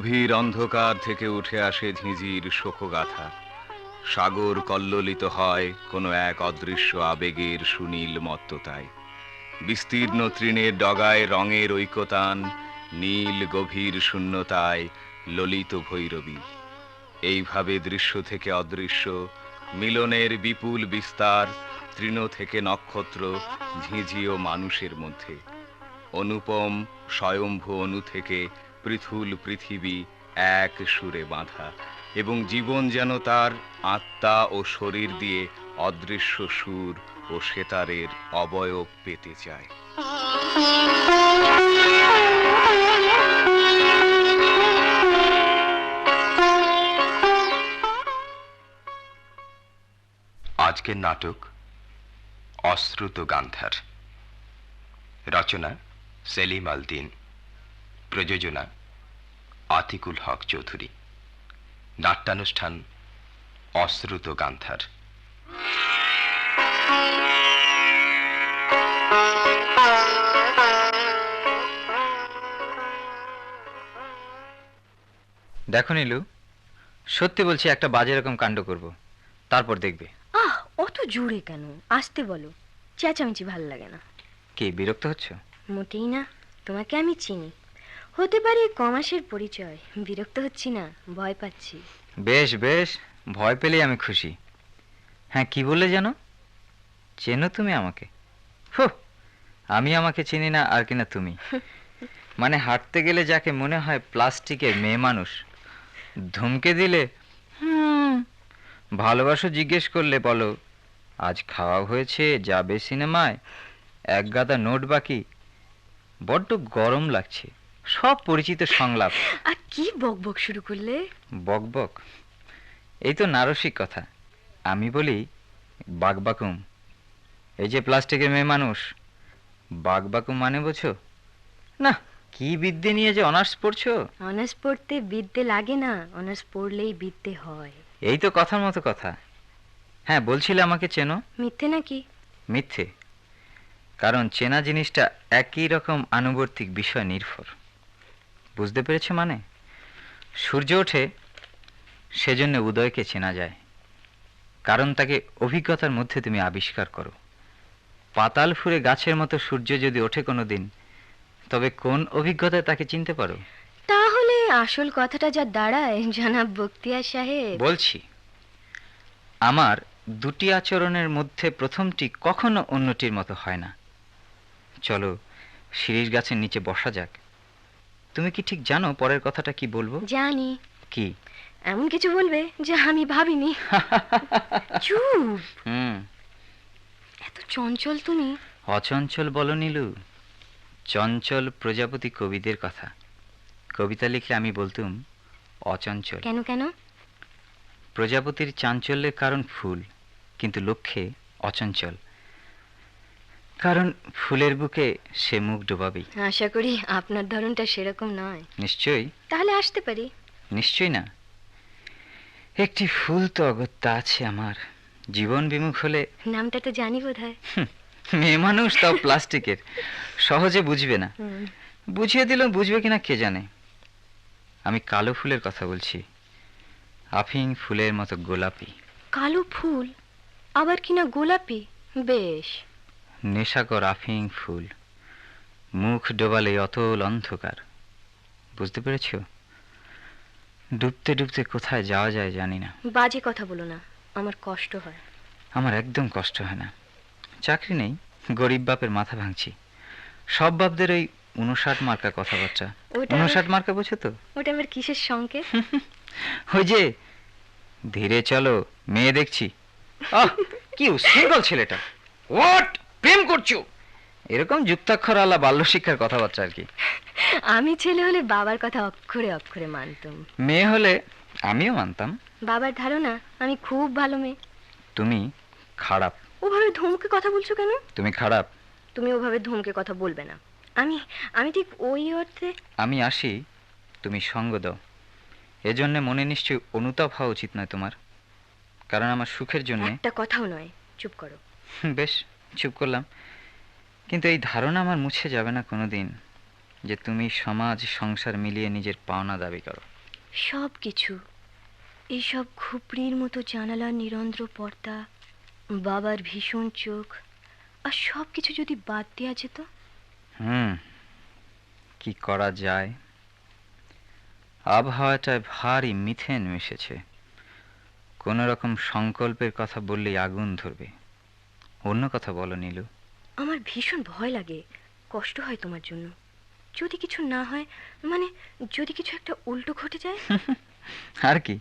গভীর অন্ধকার থেকে উঠে আসে ঝিঁঝির শোকগাথা। সাগর কল্লোলিত হয় কোনো এক অদৃশ্য আবেগের সুনীল মত্ততায়। বিস্তীর্ণ তৃণের ডগায় রঙের ঐকতান, নীল গভীর শূন্যতায় ললিত ভৈরবী। এইভাবে দৃশ্য থেকে অদৃশ্য, মিলনের বিপুল বিস্তার, তৃণ থেকে নক্ষত্র, ঝিঁঝি ও মানুষের মধ্যে। অনুপম স্বয়ম্ভু অণু থেকে পৃথুল পৃথিবী এক সুরে বাঁধা, এবং জীবন যেন তার আত্মা ও শরীর দিয়ে অদৃশ্য সুর ও সেতারের অবয়ব পেতে চায়। আজকের নাটক অশ্রুত গান্ধার। রচনা সেলিম আল দীন, প্রযোজনা আতিকুল হক চৌধুরী। নাট্যানুষ্ঠান অশ্রুত গান্ধার। দেখো নীলু, সত্যি বলছি একটা বাজে রকম কাণ্ড করব, তারপর দেখবে। অত জোরে কেন? আসতে বলো, চেঁচামেচি ভাল লাগে না। কি বিরক্ত হচ্ছ? মোটেই না, তোমাকে আমি চিনি। হতে পারে কমাসের পরিচয়। বিরক্ত হচ্ছি না, ভয় পাচ্ছি। বেশ বেশ, ভয় পেলেই আমি খুশি। হ্যাঁ, কি বললে জানো? চেনো তুমি আমাকে? হো, আমি আমাকে চিনি না আর কিনা তুমি। মানে হাঁটতে গেলে যাকে মনে হয় প্লাস্টিকের মেয়ে মানুষ, ধমকে দিলে ভালোবাসো জিজ্ঞেস করলে বলো আজ খাওয়া হয়েছে, যাবে সিনেমায়, এক গাদা নোট বাকি, বড্ড গরম লাগছে, সব পরিচিত সংলাপ। আর কি বকবক শুরু করলে? বকবক? এই তো নারসিক কথা। আমি বলি বাকবাকুম। এই যে প্লাস্টিকের মেয়ে মানুষ, বাকবাকুম মানে বোঝো না? কি বিদ্যে নিয়ে যে অনার্স পড়ছো? অনার্স পড়তে বিদ্যে লাগে না, অনার্স পড়লেই বিদ্যে হয়। এই তো কথার মতো কথা। হ্যাঁ, বলছিলে আমাকে চেনো। মিথ্যে নাকি? মিথ্যে, কারণ চেনা জিনিসটা একই রকম আনুবর্তিক বিষয় নির্ভর। বুঝতে পেরেছো? মানে সূর্য ওঠে, সেজন্য উদয়কে চেনা যায়, কারণ তাকে অভিজ্ঞতার মধ্যে তুমি আবিষ্কার করো। পাতাল ফুরে গাছের মতো সূর্য যদি ওঠে কোনো দিন, তবে কোন অভিজ্ঞতায় তাকে চিনতে পারো? তাহলে আসল কথাটা যা দাঁড়ায়, জনাব বখতিয়ার সাহেব। বলছি, আমার দুটি আচরণের মধ্যে প্রথমটি কখনো অন্যটির মতো হয় না। চলো শিরীষ গাছের নিচে বসা যাক। তুমি কি ঠিক জানো পরের কথাটা কি বলবো? জানি। কি? এমন কিছু বলবে যা আমি ভাবিনি। চুপ। এত চঞ্চল তুমি। অচঞ্চল বলো নীলু, চঞ্চল প্রজাপতি কবিদের কথা। কবিতা লিখলে আমি বলতুম অচঞ্চল। কেন কেন? প্রজাপতির চাঞ্চল্যের কারণ ফুল, কিন্তু লক্ষ্যে অচঞ্চল, কারণ ফুলের বুকে সে মুখ ডোবাবেই। আশা করি আপনার ধরনটা সেরকম নয়। নিশ্চয়ই। তাহলে আসতে পারি? নিশ্চয়ই না। একটি ফুল তো অগত্যা আছে আমার, জীবন বিমুখ হলে। নামটা তো জানি বোধহয়। মেয়ে মানুষ, তাও প্লাস্টিকের, সহজে বুঝবে না। বুঝিয়ে দিলেও বুঝবে কিনা কে জানে। আমি কালো ফুলের কথা বলছি, আফিং ফুলের মতো গোলাপি। কালো ফুল আবার কিনা গোলাপি? বেশ। নেশাকর আফিং ফুল, মুখ ডোবালে অতল অন্ধকার। বুঝতে পেরেছ? ডুবতে ডুবতে কোথায় যাওয়া যায় জানি না। বাজে কথা বলো না, আমার কষ্ট হয়। আমার একদম কষ্ট হয় না। চাকরি নেই, গরিব বাপের মাথা ভাঙছি। সব বাপদের ওই 59 মার্কা কথাবার্তা। 59 মার্কা বোঝো তো? ওটা আমার কিসের সংকেত? ওই যে ধীরে চলো, মেয়ে দেখছি। কি উশৃঙ্খল ছেলেটা! হোয়াট, প্রেম করছো? এরকম যুক্তাক্ষর আলা বাল্য শিক্ষার কথাবার্তা আর কি। আমি ছেলে হলে বাবার কথা অক্ষরে অক্ষরে মানতাম। মেয়ে হলে আমিও মানতাম। বাবার ধারণা আমি খুব ভালো মেয়ে। তুমি খারাপ। ওভাবে ধমকে কথা বলছো কেন? তুমি খারাপ। তুমি ওভাবে ধমকে কথা বলবে না। আমি আমি ঠিক ওই অর্থে। আমি আসি, তুমি সঙ্গ দাও। এজন্য মনে নিশ্চয়ই অনুতাপ হওয়া উচিত নয় তোমার, কারণ আমার সুখের জন্য। একটা কথাও নয়, চুপ করো। বেশ, চুপ করলাম। কিন্তু এই ধারণা আমার মুছে যাবে না কোনোদিন, যে তুমি সমাজ সংসার মিলিয়ে নিজের পাওনা দাবি করো। সব কিছু, এইসব খুপড়ির মতো জানালার নিরন্ধ্র পর্দা, বাবার ভীষণ চোখ, আর সব কিছু যদি বাদ দেওয়া যেত। কি করা যায়? আবহাওয়াটায় ভারী মিথেন মিশেছে। কোনো রকম সংকল্পের কথা বললেই আগুন ধরবে। অন্য কথা বলো নীলু। আমার ভীষণ ভয় লাগে, কষ্ট হয় তোমার জন্য। যদি কিছু না হয়, মানে যদি কিছু একটা উল্টো ঘটে যায়। আর কি,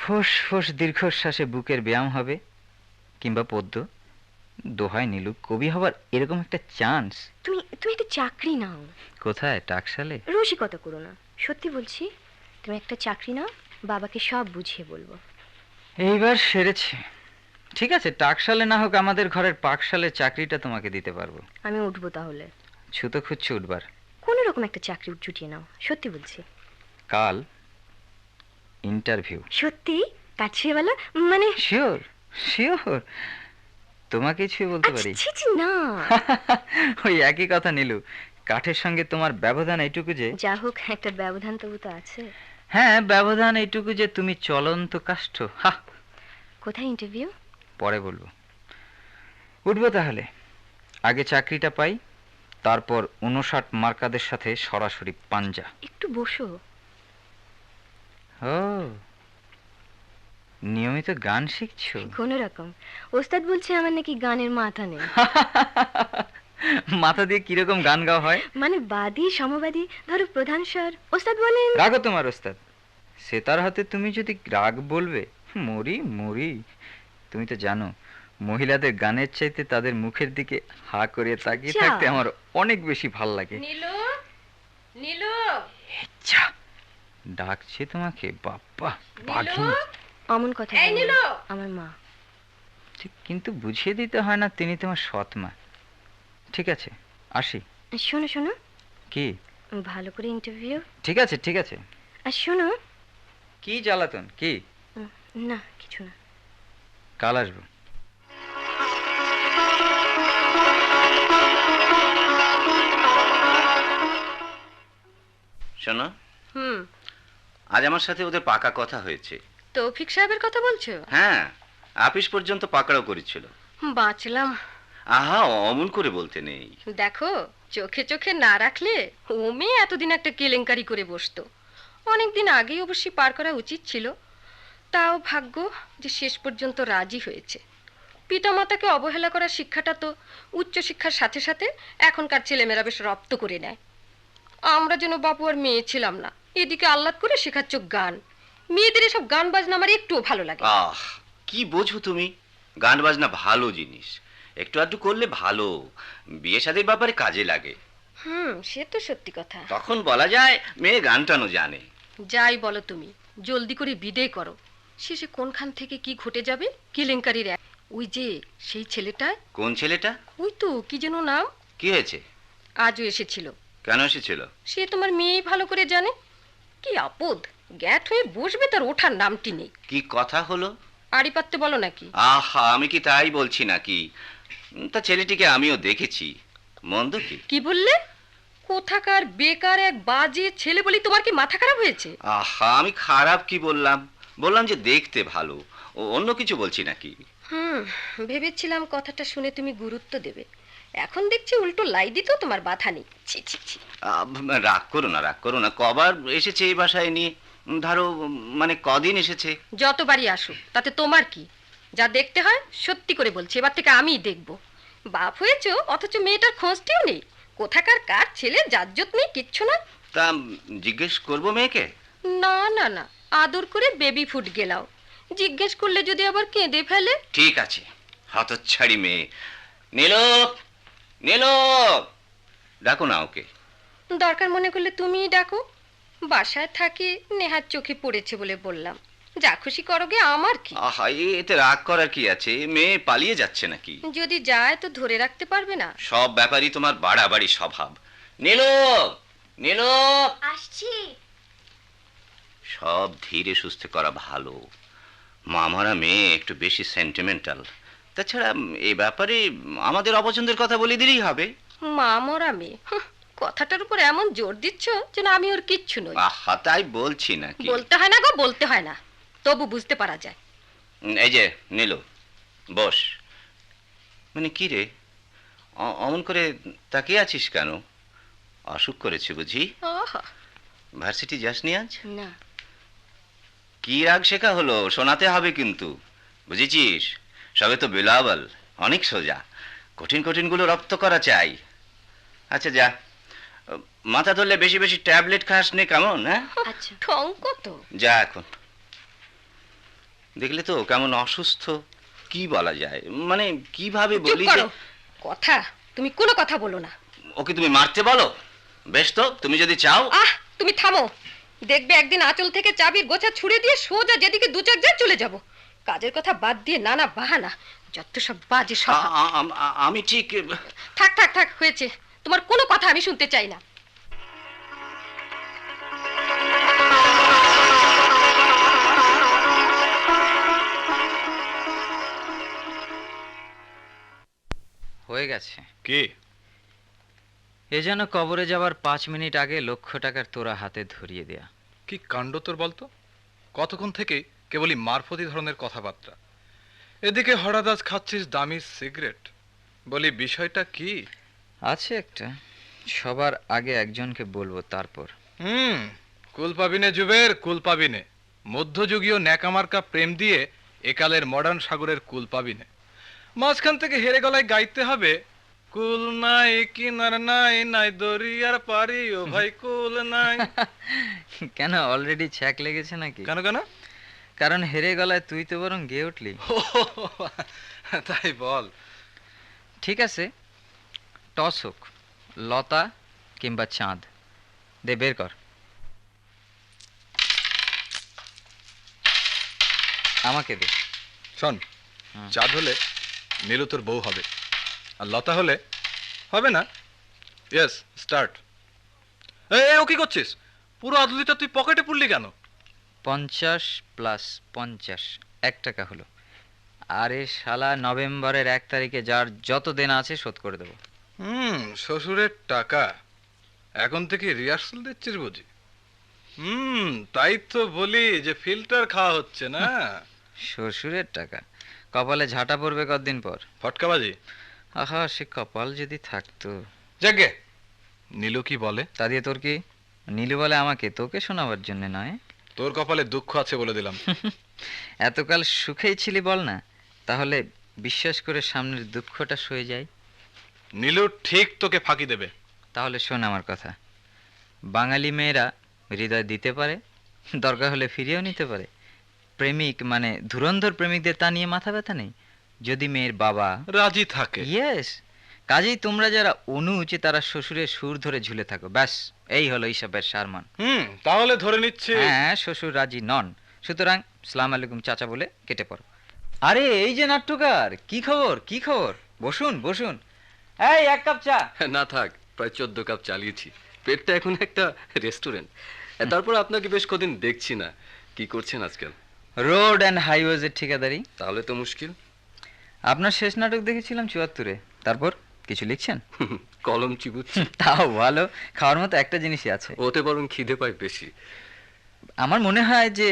ফোঁস ফোঁস দীর্ঘশ্বাসে বুকের ব্যায়াম হবে, কিংবা পদ্য। দোহাই নীলু, কবি হবার এরকম একটা চান্স। তুমি তুমি একটা চাকরি নাও। কোথায়? টাকশালে? রসিকতা করো না, সত্যি বলছি। তুমি একটা চাকরি নাও, বাবাকে সব বুঝিয়ে বলবো। এইবার সেরেছে। ঠিক আছে, টাকশালে না হোক, আমাদের ঘরের পাকশালে চাকরিটা তোমাকে দিতে পারবো। আমি উঠবো তাহলে। ছুতো খুঁজছে উঠবার? কোনো রকম একটা চাকরি জুটিয়ে নাও, সত্যি বলছি। কাল ইন্টারভিউ। সত্যি? কাছে বলো, মানে। শিওর শিওর, তোমাকে ছুঁয়ে বলতে পারি। ছি ছি, না। ওই একই কথা নীলু, কাঠের সঙ্গে তোমার ব্যবধান এইটুকু যে। যা হোক, একটা ব্যবধান তবু তো আছে। হ্যাঁ, ব্যবধান এইটুকু যে তুমি চলন্ত কাষ্ঠ। হা! কোথায় ইন্টারভিউ? পরে বলবো। উঠবো তাহলে, আগে চাকরিটা পাই, তারপর 59 মার্কাদের সাথে সরাসরি পাঞ্জা। একটু বসো। ও, নিয়মিত গান শিখছো? কোনো রকম। ওস্তাদ বলছে আমার নাকি গানের মাথা নেই। মাথা দিয়ে কিরকম গান গাওয়া হয়? মানে বাদী সমবাদী, ধরো প্রধান স্বর। ওস্তাদ বলেন। রাগো তোমার ওস্তাদ, সে তার হাতে তুমি যদি রাগ বলবে, মরি মরি। তুমি তো জানো, মহিলাদের গানের চাইতে তাদের মুখের দিকে হা করে তাকিয়ে যা। থাকতে আমার অনেক বেশি ভাল লাগে। নীলু, নীলু, ইচ্ছা, ডাকছে তোমাকে। বাপ্পা, বাঘিনী। অমন কথা এই বলো না। নীলু! আমার মা। কিন্তু বুঝিয়ে দিতে হয় না তিনি তোমার সৎ মা? ঠিক আছে, আসি। শোনো শোনো, কি? ভালো করে ইন্টারভিউ। ঠিক আছে ঠিক আছে। আর শোনো। কি জ্বালাতন? কি? না, কিছু না। কাল আসবো। শোনো, হুম, আজ আমার সাথে ওদের পাকা কথা হয়েছে। তৌফিক সাহেবের কথা বলছো? হ্যাঁ, আপিস পর্যন্ত পাকড়াও করেছিল। বাঁচলাম। আহা, অমন করে বলতে নেই। দেখো, চোখে চোখে না রাখলে ও মেয়ে এতদিন একটা কেলেঙ্কারি করে বসতো। অনেকদিন আগেই অবশ্যই পার করা উচিত ছিল। তাও ভাগ্য যে শেষ পর্যন্ত রাজি হয়েছে। পিতামাতাকে অবহেলা করার শিক্ষাটা তো উচ্চশিক্ষার সাথে সাথে এখনকার ছেলেমেয়েরা বেশ রপ্ত করে নেয়। আমরা যেন বাপু আর মেয়ে ছিলাম না, এদিকে আহ্লাদ করে শেখাচ্ছ গান। মেয়েদের এসব গান বাজনা আমার একটুও ভালো লাগে না। আহ, কি বোঝো তুমি? গান বাজনা ভালো জিনিস, একটু আধটু করলে ভালো, বিয়ে শাদীর ব্যাপারে কাজে লাগে। সে তো সত্যি কথা। তখন বলা যায় মেয়ে গান টানো জানে। যাই বলো তুমি, জলদি করে বিদেয় করো। শেষে কোনখান থেকে কি ঘটে যাবে কেলেঙ্কারির ওই যে সেই ছেলেটা। কোন ছেলেটা? ওই তো কি যেন নাম। কি হয়েছে? আজও এসেছিল। কেন এসেছিল? সে তোমার মেয়েই ভালো করে জানে। কি আপদ, গ্যাট হয়ে বসবে, তার ওঠার নামটি নেই। কি কথা হলো? আড়ি পাততে বলো নাকি? আহা, আমি কি তাই বলছি নাকি? তা ছেলেটিকে আমিও দেখেছি, মন্দ কি? কি বললে? কোথাকার বেকার এক বাজে ছেলে বলি তোমার কি মাথা খারাপ হয়েছে? আহা, আমি খারাপ কি বললাম? বললাম যে দেখতে ভালো, অন্য কিছু বলছি নাকি? ভেবেছিলাম কথাটা শুনে তুমি গুরুত্ব দেবে। এখন দেখছি উল্টো লাই দিত তোমার বাধা নেই। ছি ছি ছি। রাগ করো না, রাগ করো না। কবার এসেছে এই বাসায় নিয়ে? ধরো, মানে কদিন এসেছে? যতবারই আসুক তাতে তোমার কি? যা দেখতে হয় সত্যি করে বলছি, এবার থেকে আমিই দেখব। বাপ হয়েছো অথচ মেয়েটার খোঁজটিও নেই। কোথাকার কার ছেলে, জাজ্জত নেই, কিচ্ছু না। তা জিজ্ঞেস করবো মেয়েকে? না না না, আদর করে বেবি ফুড গেলাও। জিজ্ঞেস করলে যদি আবার কেঁদে ফেলে? ঠিক আছে, হতচ্ছাড়ি মেয়ে। নীলো, নীলো, ডাকো না ওকে। দরকার মনে করলে তুমিই ডাকো। বাসায় থাকি, নেহার চোখে পড়েছে বলে বললাম। যা খুশি করোগে, আমার কি? আহা, এতে রাগ করার কি আছে? মেয়ে পালিয়ে যাচ্ছে নাকি? যদি যায় তো ধরে রাখতে পারবে না। সব ব্যাপারই তোমার বাড়াবাড়ি স্বভাব। নীলো, নীলো, আসছি। সব ধীরে সুস্থে করা ভালো। মামারা মেয়ে একটু বেশি সেন্টিমেন্টাল। তাছাড়া এই ব্যাপারে আমাদের অপছন্দের কথা বলে দিলেই হবে। মা মরা মেয়ে, কথাটার উপর এমন জোর দিচ্ছ যেন আমি ওর কিচ্ছু নই। আহা, তাই বলছি নাকি। বলতে হয় না গো, বলতে হয় না, তবু বুঝতে পারা যায়। এই যে নীলু, বস। মানে কি রে, অমন করে তাকিয়ে আছিস কেন? অসুখ করেছে বুঝি? আহা, ভার্সিটি যাসনি আজ? না। কি রাগ শেখা হলো, শোনাতে হবে কিন্তু, বুঝেছিস? সবে তো বিলাবল, অনেক সোজা, কঠিন কঠিনগুলো রপ্ত করা চাই। আচ্ছা যা, মাথা ধরলে বেশি বেশি ট্যাবলেট খাস নে, কেমন? হ্যাঁ, আচ্ছা। ঠং কত। যা এখন। দেখলে তো কেমন অসুস্থ, কি বলা যায়, মানে কিভাবে চুপ বলি যে। করো, কথা তুমি কোনো কথা বলো না। ওকে তুমি মারতে বলো? বেশ তো, তুমি যদি চাও। তুমি থামো, দেখবে একদিন আঁচল থেকে চাবির গোছা ছুড়ে দিয়ে সোজা যেদিকে দু চাক যায় চলে যাব। কাজের কথা বাদ দিয়ে নানা বাহানা, যত সব বাজে সব। আমি ঠিক। থাক থাক থাক, হয়েছে, তোমার কোনো কথা আমি শুনতে চাই না। হয়ে গেছে। কি? এ যেন কবরে যাওয়ার 5 মিনিট আগে লক্ষ টাকার তোরা হাতে ধরিয়ে দেয়া। কি কাণ্ড তোর বলতো? কতক্ষণ থেকে কেবলই মারফতি ধরনের কথাবার্তা, এদিকে হঠাৎ আজ খাচ্ছিস দামি সিগারেট। বলি বিষয়টা কি? আছে একটা, সবার আগে একজনকে বলবো, তারপর। কুল পাবিনে জুবের, কুল পাবিনে। মধ্যযুগীয় ন্যাকামার্কা প্রেম দিয়ে একালের মডার্ন সাগরের কুল পাবিনে। মাঝখান থেকে হেরে গলায় গাইতে হবে, কুল নাই কিনার নাই, নাই দরিয়ার পারি, ও ভাই কুল নাই। কেন, অলরেডি ছ্যাক লেগেছে নাকি? কেন কেন? কারণ হেরে গলায় তুই তো বরং গেয়ে উঠলি। তাই বল। ঠিক আছে, টস হোক, লতা কিংবা চাঁদ, দে বের কর। আমাকে দে। শোন, চাঁদ হলে নীলু তোর বউ হবে, আর লতা হলে হবে না। Yes, start. ও কি করছিস? পুরো আদুলিটা তুই পকেটে পুরলি কেন? 50 + 50 1 টাকা হলো। আরে শালা, নভেম্বরের 1 তারিখে যার যত দেনা আছে শোধ করে দেবো। শ্বশুরের টাকা, এখন থেকে রিহার্সাল দিচ্ছিস বুঝি? তাই তো বলি যে ফিল্টার খাওয়া হচ্ছে না। শ্বশুরের টাকা, কপালে ঝাঁটা পড়বে কতদিন পর। ফটকাবাজি। আহা, সে কপাল যদি থাকতো। যাকে নীলু কি বলে? তা দিয়ে তোর কি? নীলু বলে আমাকে, তোকে শোনাবার জন্য নয়। তোর কপালে দুঃখ আছে বলে দিলাম। এতকাল সুখেই ছিলি বল না, তাহলে বিশ্বাস করে সামনের দুঃখটা সয়ে যায়। নীলু ঠিক তোকে ফাঁকি দেবে। তাহলে শোন আমার কথা, বাঙালি মেয়েরা হৃদয় দিতে পারে, দরকার হলে ফিরিয়েও নিতে পারে। প্রেমিক মানে ধুরন্ধর প্রেমিকদের তা নিয়ে মাথা ব্যথা নেই, যদি মেয়ের বাবা রাজি থাকে। ইয়েস, কাজেই তোমরা যারা অনুচে তারা শ্বশুরের সুর ধরে ঝুলে থাকো, ব্যাস এই হলো এইসবের সারমান। তাহলে ধরে নিচ্ছে। হ্যাঁ, শ্বশুর রাজি নন, সুতরাং সালাম আলাইকুম চাচা বলে কেটে পড়ো। আরে এই যে নাট্যকার, কি খবর কি খবর? বসুন বসুন। এই 1 কাপ চা। না থাক, প্রায় 14 কাপ চালিয়েছি, পেটটা এখন একটা রেস্টুরেন্ট। তারপর আপনাকে বেশ কদিন দেখছি না, কি করছেন আজকাল? রোড অ্যান্ড হাইওয়েজের ঠিকাদারি। তাহলে তো মুশকিল। আপনার শেষ নাটক দেখেছিলাম 74-এ, তারপর কিছু লিখছেন? কলম চিবুচ্ছি। তাও ভালো, খাওয়ার মতো একটা জিনিসই আছে। ওতে বরং খিদে পায় বেশি। আমার মনে হয় যে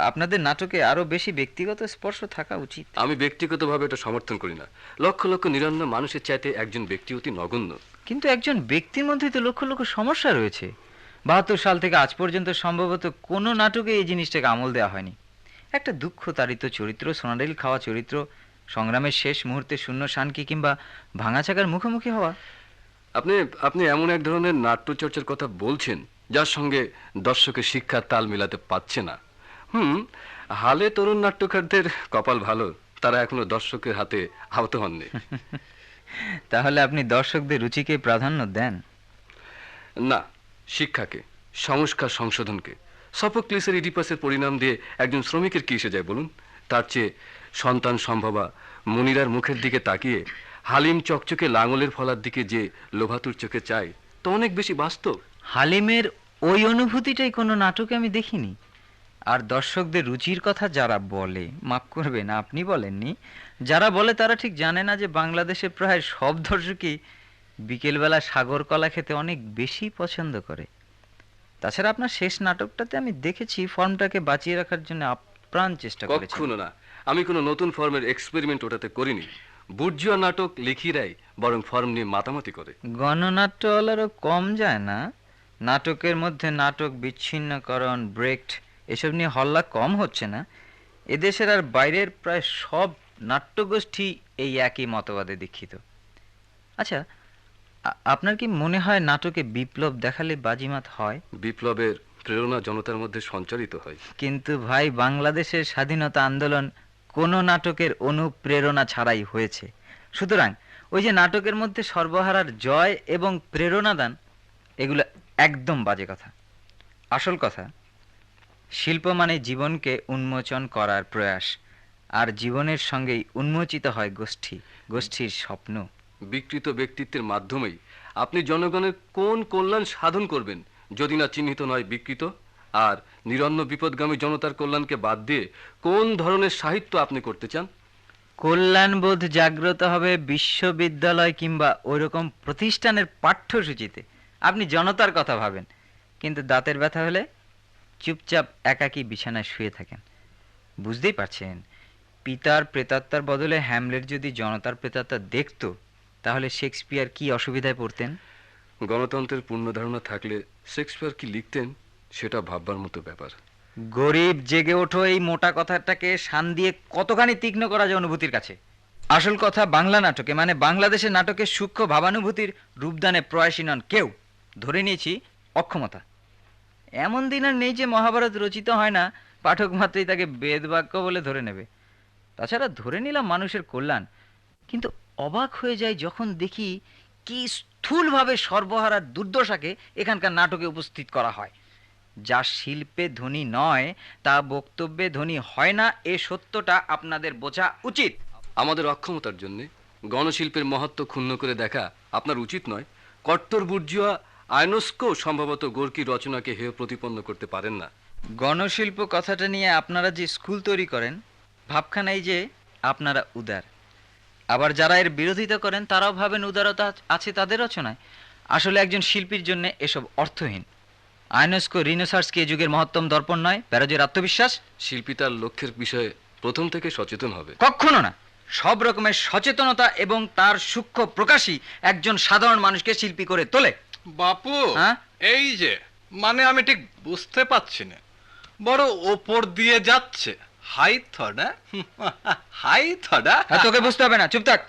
আপনাদের নাটকে আরো বেশি ব্যক্তিগত স্পর্শ থাকা উচিত। আমি ব্যক্তিগতভাবে এটা সমর্থন করি না। লক্ষ লক্ষ নিরন্ন মানুষের চাইতে একজন ব্যক্তি অতি নগণ্য। কিন্তু একজন ব্যক্তির মধ্যেই তো লক্ষ লক্ষ সমস্যা রয়েছে। 72 সাল থেকে আজ পর্যন্ত সম্ভবত কোনো নাটকে এই জিনিসটাকে আমল দেওয়া হয়নি। একটা দুঃখ তাড়িত চরিত্র, সোনাডাইল খাওয়া চরিত্র, সংগ্রামের শেষ মুহূর্তে শূন্য শানকি কিংবা ভাঙাচাকার মুখোমুখি হওয়া। আপনি আপনি এমন এক ধরনের নাট্যচর্চার কথা বলছেন যার সঙ্গে দর্শকের শিক্ষার তাল মিলাতে পারছে না। হালে তরুণ নাট্যকারদের কপাল ভালো, তারা এখনো দর্শকের হাতে আহত হননি। তাহলে আপনি দর্শকদের রুচিকে প্রাধান্য দেন? না, শিক্ষাকে, সংস্কার সংশোধনকে। সফোক্লিসের ইডিপাসের পরিণাম দিয়ে একজন শ্রমিকের কি এসে যায় বলুন? তার চেয়ে সন্তান সম্ভবা মনিরার মুখের দিকে তাকিয়ে হালিম চকচকে লাঙলের ফলার দিকে যে লোভাতুর চোখে চায় তো অনেক বেশি বাস্তব। হালিমের ওই অনুভূতিটাই কোনো নাটকে আমি দেখিনি। আর দর্শকদের রুচির কথা যারা বলে, মাফ করবেন আপনি বলেননি, যারা বলে তারা ঠিক জানে না যে বাংলাদেশে প্রায় সব দর্শকই বিকেলবেলা সাগর কলা খেতে অনেক বেশি পছন্দ করে। তাছাড়া আপনার শেষ নাটকটাতে আমি দেখেছি ফর্মটাকে বাঁচিয়ে রাখার জন্য আপ্রাণ চেষ্টা করেছেন। কখনো না, আমি কোনো নতুন ফর্মের এক্সপেরিমেন্ট ওটাতে করিনি। বুর্জুয়া নাটক লিখিরাই বরং ফর্ম নিয়ে মাতামাতি করে। গণনাট্যওয়ালারও কম যায় না। নাটকের মধ্যে নাটক বিচ্ছিন্নকরণ, ব্রেকড এসব নিয়ে হল্লা কম হচ্ছে না। এদেশের আর বাইরের প্রায় সব নাট্যগোষ্ঠী এই একই মতবাদে দীক্ষিত। আচ্ছা, আপনার কি মনে হয় নাটকে বিপ্লব দেখালে বাজিমাত হয়? বিপ্লবের প্রেরণা জনতার মধ্যে সঞ্চারিত হয়। কিন্তু ভাই, বাংলাদেশের স্বাধীনতা আন্দোলন কোনো নাটকের অনুপ্রেরণা ছাড়াই হয়েছে। সুতরাং ওই যে নাটকের মধ্যে সর্বহারার জয় এবং প্রেরণাদান, এগুলো একদম বাজে কথা। আসল কথা, শিল্প মানে জীবনকে উন্মোচন করার প্রয়াস, আর জীবনের সঙ্গেই উন্মোচিত হয় গোষ্ঠী, গোষ্ঠীর স্বপ্ন। বিকৃত ব্যক্তিত্বের মাধ্যমেই আপনি জনগণের কোন কল্যাণ সাধন করবেন যদি না চিহ্নিত নয় বিকৃত? আর নিরন্ন বিপদগামী জনতার কল্যাণকে বাদ দিয়ে কোন ধরনের সাহিত্য আপনি করতে চান? কল্যাণবোধ জাগ্রত হবে বিশ্ববিদ্যালয় কিংবা ওইরকম প্রতিষ্ঠানের পাঠ্যসূচিতে। আপনি জনতার কথা ভাবেন, কিন্তু দাঁতের ব্যথা হলে চুপচাপ একাকী বিছানায় শুয়ে থাকেন। বুঝতেই পারছেন, পিতার প্রেতাত্মার বদলে হ্যামলেট যদি জনতার প্রেতাত্মা দেখত, তাহলে শেক্সপিয়ার কি অসুবিধায় পড়তেন? গণতন্ত্রের পূর্ণ ধারণা থাকলে শেক্সপিয়ার কি লিখতেন সেটা ভাববার মতো ব্যাপার। গরিব জেগে ওঠো, এই মোটা কথাটাকে শান দিয়ে কতখানি তীক্ষ্ণ করা যায় অনুভূতির কাছে। আসল কথা, বাংলা নাটকে মানে বাংলাদেশের নাটকের সূক্ষ্ম ভাবানুভূতির রূপদানে প্রয়াসী নন কেউ। ধরে নিয়েছি অক্ষমতা। এমন দিন আর নেই যে মহাভারত রচিত হয় না, পাঠক মাত্রই তাকে বেদবাক্য বলে ধরে নেবে। তাছাড়া ধরে নিলাম মানুষের কল্যাণ, কিন্তু অবাক হয়ে যায় যখন দেখি কি স্থূলভাবে সর্বহারার দুর্দশাকে এখানকার নাটকে উপস্থিত করা হয়। যা শিল্পে ধনী নয় তা বক্তব্যে ধনী হয় না, এ সত্যটা আপনাদের বোঝা উচিত। আমাদের অক্ষমতার জন্য গণশিল্পের মহত্ব ক্ষুণ্ণ করে দেখা আপনার উচিত নয়। কট্টর বুর্জুয়া আইনস্কো সম্ভবত গোর্কি রচনাকে হেয় প্রতিপন্ন করতে পারেন না। গণশিল্প কথাটা নিয়ে আপনারা যে স্কুল তৈরি করেন, ভাবখানাই যে আপনারা উদার। আবার যারা এর বিরোধিতা করেন তারাও ভাবেন উদারতা আছে তাদের রচনায়। আসলে একজন শিল্পীর জন্য এসব অর্থহীন। আইনস্কো রিনেসার্স কি এ যুগের মহত্তম দর্পণ নয়? প্যারোজের আত্মবিশ্বাস। শিল্পী তার লক্ষ্যের বিষয়ে প্রথম থেকে সচেতন হবে। কখনো না। সব রকমের সচেতনতা এবং তার সূক্ষ্ম প্রকাশই একজন সাধারণ মানুষকে শিল্পী করে তোলে। বাপু, হ্যাঁ? এই যে মানে আমি ঠিক বুঝতে পারছি না, বড় ওপর দিয়ে যাচ্ছে। হাই থডা হাই থডা। তোকে বুঝতে হবে না, চুপ থাক।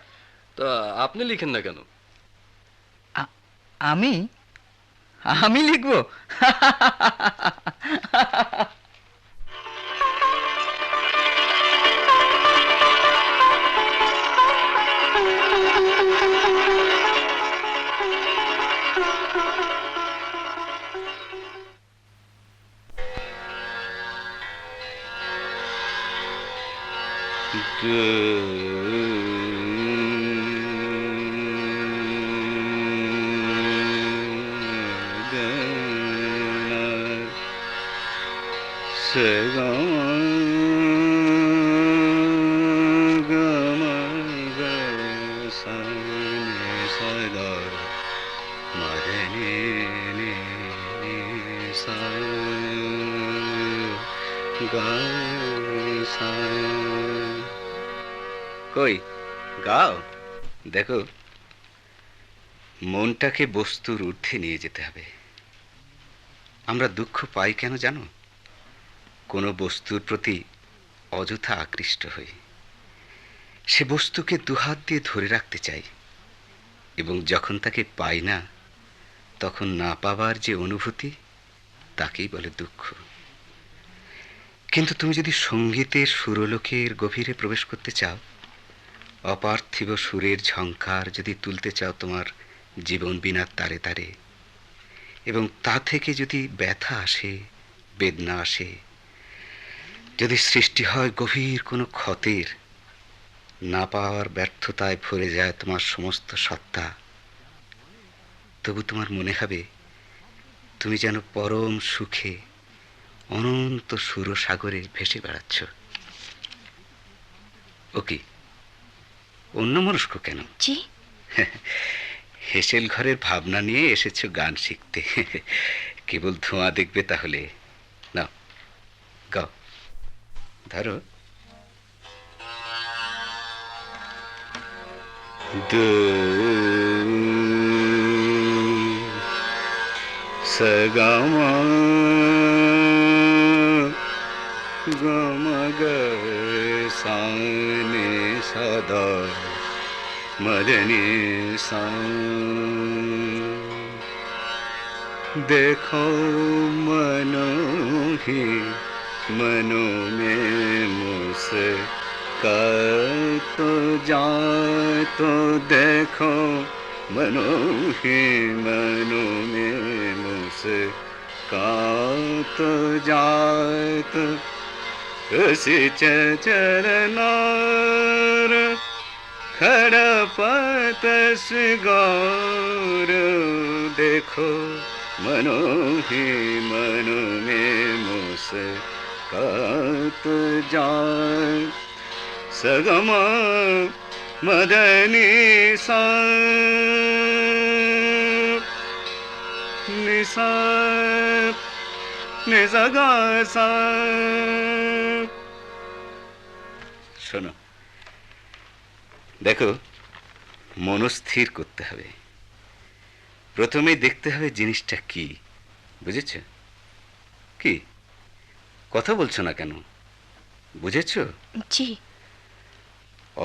তা আপনি লিখেন না কেন? আমি আমি লিখবো? কই গাও, দেখো মনটাকে বস্তুর ঊর্ধ্বে নিয়ে যেতে হবে। আমরা দুঃখ পাই কেন জানো? কোনো বস্তুর প্রতি অযথা আকৃষ্ট হই, সে বস্তুকে দুহাত দিয়ে ধরে রাখতে চাই, এবং যখন তাকে পাই না তখন না পাবার যে অনুভূতি তাকেই বলে দুঃখ। কিন্তু তুমি যদি সঙ্গীতের সুরলোকের গভীরে প্রবেশ করতে চাও, অপার্থিব সুরের ঝংকার যদি তুলতে চাও তোমার জীবন বিনার তারে তারে, এবং তা থেকে যদি ব্যথা আসে, বেদনা আসে, যদি সৃষ্টি হয় গভীর কোনো ক্ষতের, না পাওয়ার ব্যর্থতায় ভরে যায় তোমার সমস্ত সত্তা, তবু তোমার মনে হবে তুমি যেন পরম সুখে অনন্ত সুরসাগরে ভেসে বেড়াচ্ছ। ও কি অন্যমনস্ক কেন? জি, হেসেল ঘরের ভাবনা নিয়ে এসেছো গান শিখতে। কেবল ধোঁয়া দেখবে তাহলে। নাও গাও, ধরো। সগমা গমগ সানে সদা মদনে সা। देखो मनो ही मनो में मुस्कात तो जाए तो देखो मनो ही मनो में मुस्कात तो जाए तो उसी चलनार खड़ा पतस गौर देखो मनो ही मनो में मुस्कात जाए। सगमा मदनी सा निसा निसगा सा। শোনো, দেখো, মনস্থির করতে হবে। প্রথমেই দেখতে হবে জিনিসটা কি, বুঝেছ? কি কথা বলছো না কেন? বুঝেছ? জি।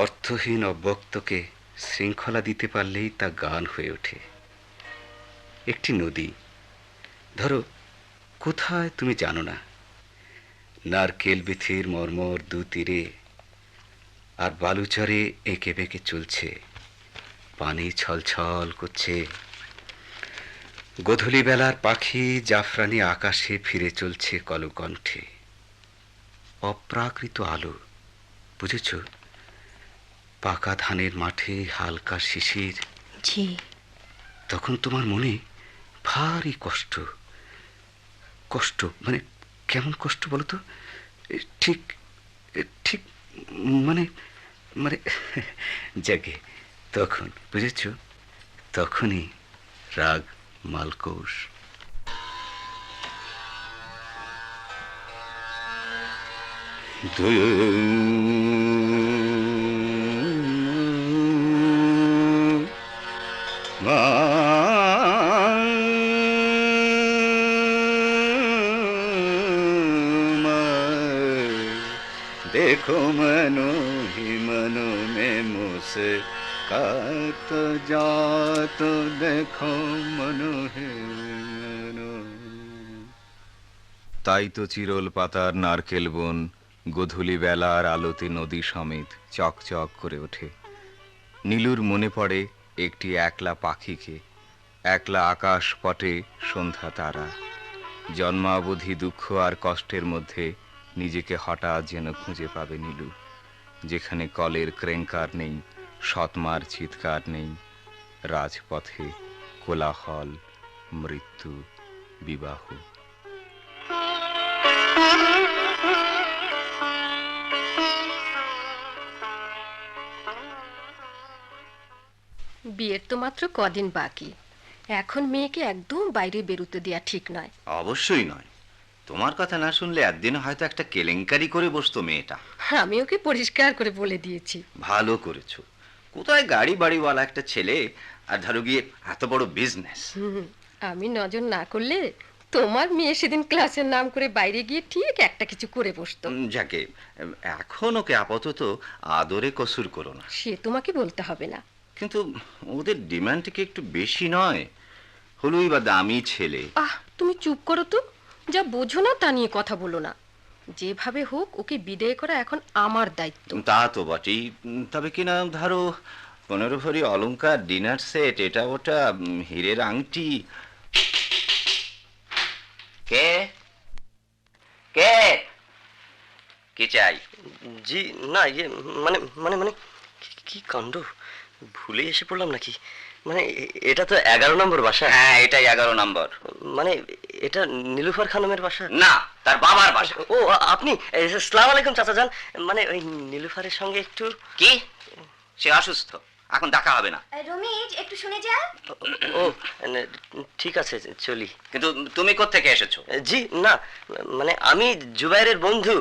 অর্থহীন অব্যক্তকে শৃঙ্খলা দিতে পারলেই তা গান হয়ে ওঠে। একটি নদী ধরো, কোথায় তুমি জানো না, নারকেল বিথির মর্মর দু তীরে আর বালুচরে এঁকে বেঁকে চলছে, পানি ছলছল করছে। গোধূলি বেলার পাখি জাফরানি আকাশে ফিরে চলছে কলকণ্ঠে। অপ্রাকৃত আলো, বুঝেছ? পাকা ধানের মাঠে হালকা শিশির। জি। তখন তোমার মনে ভারী কষ্ট। কষ্ট মানে কেমন কষ্ট বলো তো? ঠিক ঠিক মানে মানে জাগে তখন, বুঝেছ? তখনই রাগ মালকোষ। देखो मनो ही मनो में मुस्कात जात देखो मनो ही मनो। তাই তো চিরল পাতার নারকেল বন গোধূলি বেলার আলোতে নদী সমেত চকচক করে ওঠে। নীলুর মনে পড়ে একটি একলা পাখিকে, একলা আকাশ পটে সন্ধ্যা তারা। জন্মাবধি দুঃখ আর কষ্টের মধ্যে নিজেকে হঠাৎ যেন খুঁজে পাবে নীলু, যেখানে কলের ক্রেঙ্কার নেই, সৎমার চিৎকার নেই, রাজপথে কোলাহল, মৃত্যু, বিবাহ। বিয়ের তো মাত্র কদিন বাকি, এখন মেয়েকে একদম বাইরে বেরোতে দেয়া ঠিক নয়। অবশ্যই নয়। তোমার কথা না শুনলে একদিন হয়তো একটা কেলেঙ্কারি করে বসতো মেয়েটা। আমি ওকে পরিষ্কার করে বলে দিয়েছি। ভালো করেছো। কোথায় গাড়ি বাড়িওয়ালা একটা ছেলে, আর ধরো গিয়ে এত বড় বিজনেস। আমি নজর না করলে তোমার মেয়ে সেদিন ক্লাসের নাম করে বাইরে গিয়ে ঠিক একটা কিছু করে বসতো। যাকে এখন ওকে আপাতত আদরে কসুর করো না। সে তোমাকে বলতে হবে না। কিন্তু ওদের ডিমান্ড কি একটু বেশি নয়? হলুই বা দামি ছেলে। তুমি চুপ করো তো, যা বোঝো না তা নিয়ে কথা বলো না। যেভাবে হোক ওকে বিদায় করা এখন আমার দায়িত্ব। তা তো বটেই। তবে কিনা ধরো 15 ভরি অলংকার, ডিনার সেট, এটা ওটা, হীরের আংটি। কে কে কি চাই? জি না, ইয়ে মানে মানে মানে কি কাণ্ড, ভুলে এসে পড়লাম নাকি? মানে এটা তো 11 নম্বর বাসা। হ্যাঁ, এটাই 11 নম্বর। মানে এটা নীলুফার খানমের বাসা? না, তার বাবার বাসা। ও আপনি? আসসালামু আলাইকুম চাচা যান। মানে ওই নীলুফারের সঙ্গে একটু। কি? সে অসুস্থ? এখন দেখা হবে না। রমেশ একটু শুনে যা। ও ঠিক আছে, চলি। কিন্তু তুমি কোত্থেকে এসেছো? জি না, মানে আমি জুবাইরের বন্ধু।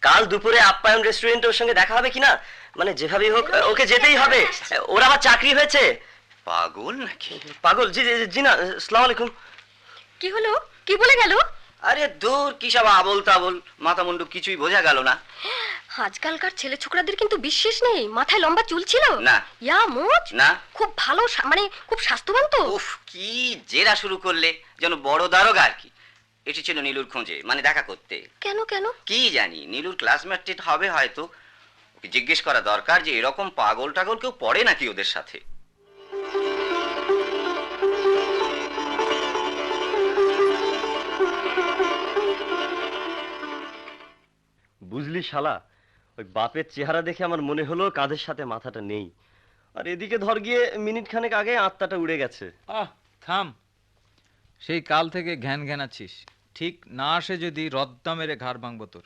কাল দুপুরে আপ্যায়ন রেস্টুরেন্টে ওর সঙ্গে দেখা হবে কিনা, মানে যেভাবেই হোক ওকে যেতেই হবে। ওর আবার চাকরি হয়েছে। পাগল নাকি? পাগল? জি জি জি না। আসসালামু আলাইকুম। কি হলো? কি বলে গেল? আরে দূর, কি সব আবল তাবল, মাথা মুন্ডু কিছুই বোঝা গেল না। আজকালকার ছেলে ছোকরাদের কিন্তু বিশ্বাস নেই। মাথায় লম্বা চুল ছিল না। ইয়া মোচ না। খুব ভালো মানে খুব স্বাস্থ্যবান তো। উফ, কি জেরা শুরু করলে, যেন বড় দারোগা আর কি। এটি ছিল নীলুর খোঁজে, মানে দেখা করতে। কেন কেন? কি জানি, নীলুর ক্লাসমেট হবে হয়তো। ওকে জিজ্ঞেস করা দরকার যে এরকম পাগল টাগল কেউ পড়ে নাকি ওদের সাথে। বুঝলি শালা, ওই বাপের চেহারা দেখে আমার মনে হলো কাঁধের সাথে মাথাটা নেই। আর এদিকে ধর গিয়ে মিনিট খানেক আগে আত্মাটা উড়ে গেছে। থাম, সেই কাল থেকে ঘ্যান ঘ্যানাচ্ছিস। ঠিক না আসে যদি রদ্দা মেরে ঘাড় ভাঙবো তোর।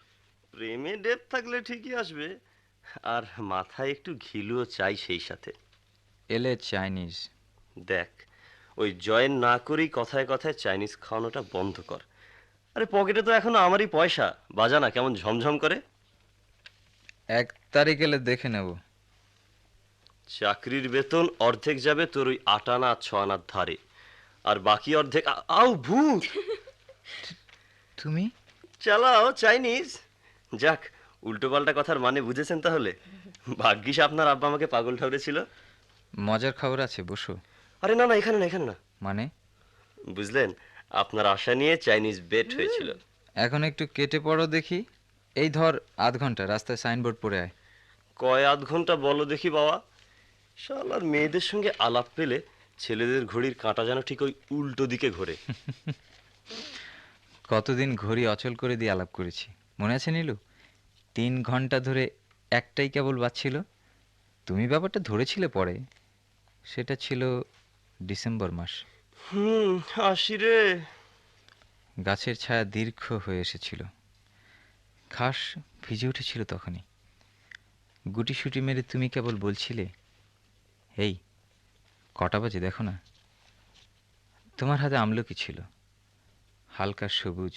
প্রেমে ডেপ থাকলে ঠিকই আসবে, আর মাথায় একটু ঘিলুও চাই সেই সাথে। এলে চাইনিজ। দেখ, ওই জয়েন না করেই কথায় কথায় চাইনিজ খাওয়ানোটা বন্ধ কর। আরে পকেটে তো এখনো আমারই পয়সা, বাজা না কেমন ঝমঝম করে। 1 তারিখ এলে দেখে নেব। চাকরির বেতন অর্ধেক যাবে তোর ওই 8 আনা 6 আনার ধারে, আর বাকি অর্ধেক আউ ভূত। তুমি চালাও চাইনিজ। যাক, উল্টো পাল্টা কথার মানে বুঝেছেন তাহলে। ভাগ্যিস আপনার আব্বা আমাকে পাগল ঠাউরেছিল। মজার খবর আছে, বসো। আরে না না, এখানে না, এখানে না। মানে? বুঝলেন, আপনার আশা নিয়ে চাইনিজ বেট হয়েছিল। এখন একটু কেটে পড়ো দেখি। এই ধর আধ ঘন্টা রাস্তায় সাইনবোর্ড পড়ে আয়। কয় আধ ঘন্টা বলো দেখি বাবা। শালার মেয়েদের সঙ্গে আলাপ পেলে ছেলেদের ঘড়ির কাঁটা যেন ঠিক ওই উল্টো দিকে ঘোরে। কতদিন ঘড়ি অচল করে দিয়ে আলাপ করেছি, মনে আছে নীলু? 3 ঘন্টা ধরে একটাই কেবল বাজছিল। তুমি ব্যাপারটা ধরেছিলে পরে। সেটা ছিল ডিসেম্বর মাস। আসি রে। গাছের ছায়া দীর্ঘ হয়ে এসেছিল, ঘাস ভিজে উঠেছিল তখনই। গুটিসুটি মেরে তুমি কেবল বলছিলে, এই কটা বাজে দেখো না। তোমার হাতে আমলকি ছিল, হালকা সবুজ,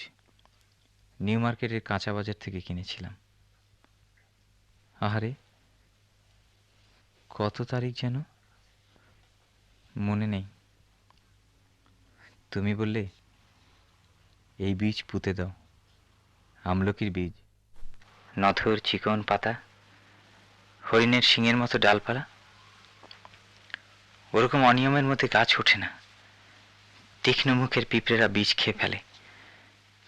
নিউ মার্কেটের কাঁচা বাজার থেকে কিনেছিলাম। আহারে, কত তারিখ যেন মনে নেই। তুমি বললে, এই বীজ পুঁতে দাও, আমলকির বীজ। নথর চিকন পাতা, হরিণের শিঙের মতো ডালপালা। ওরকম অনিয়মের মধ্যে গাছ ওঠে না। তীক্ষ্ণ মুখের পিঁপড়েরা বীজ খেয়ে ফেলে।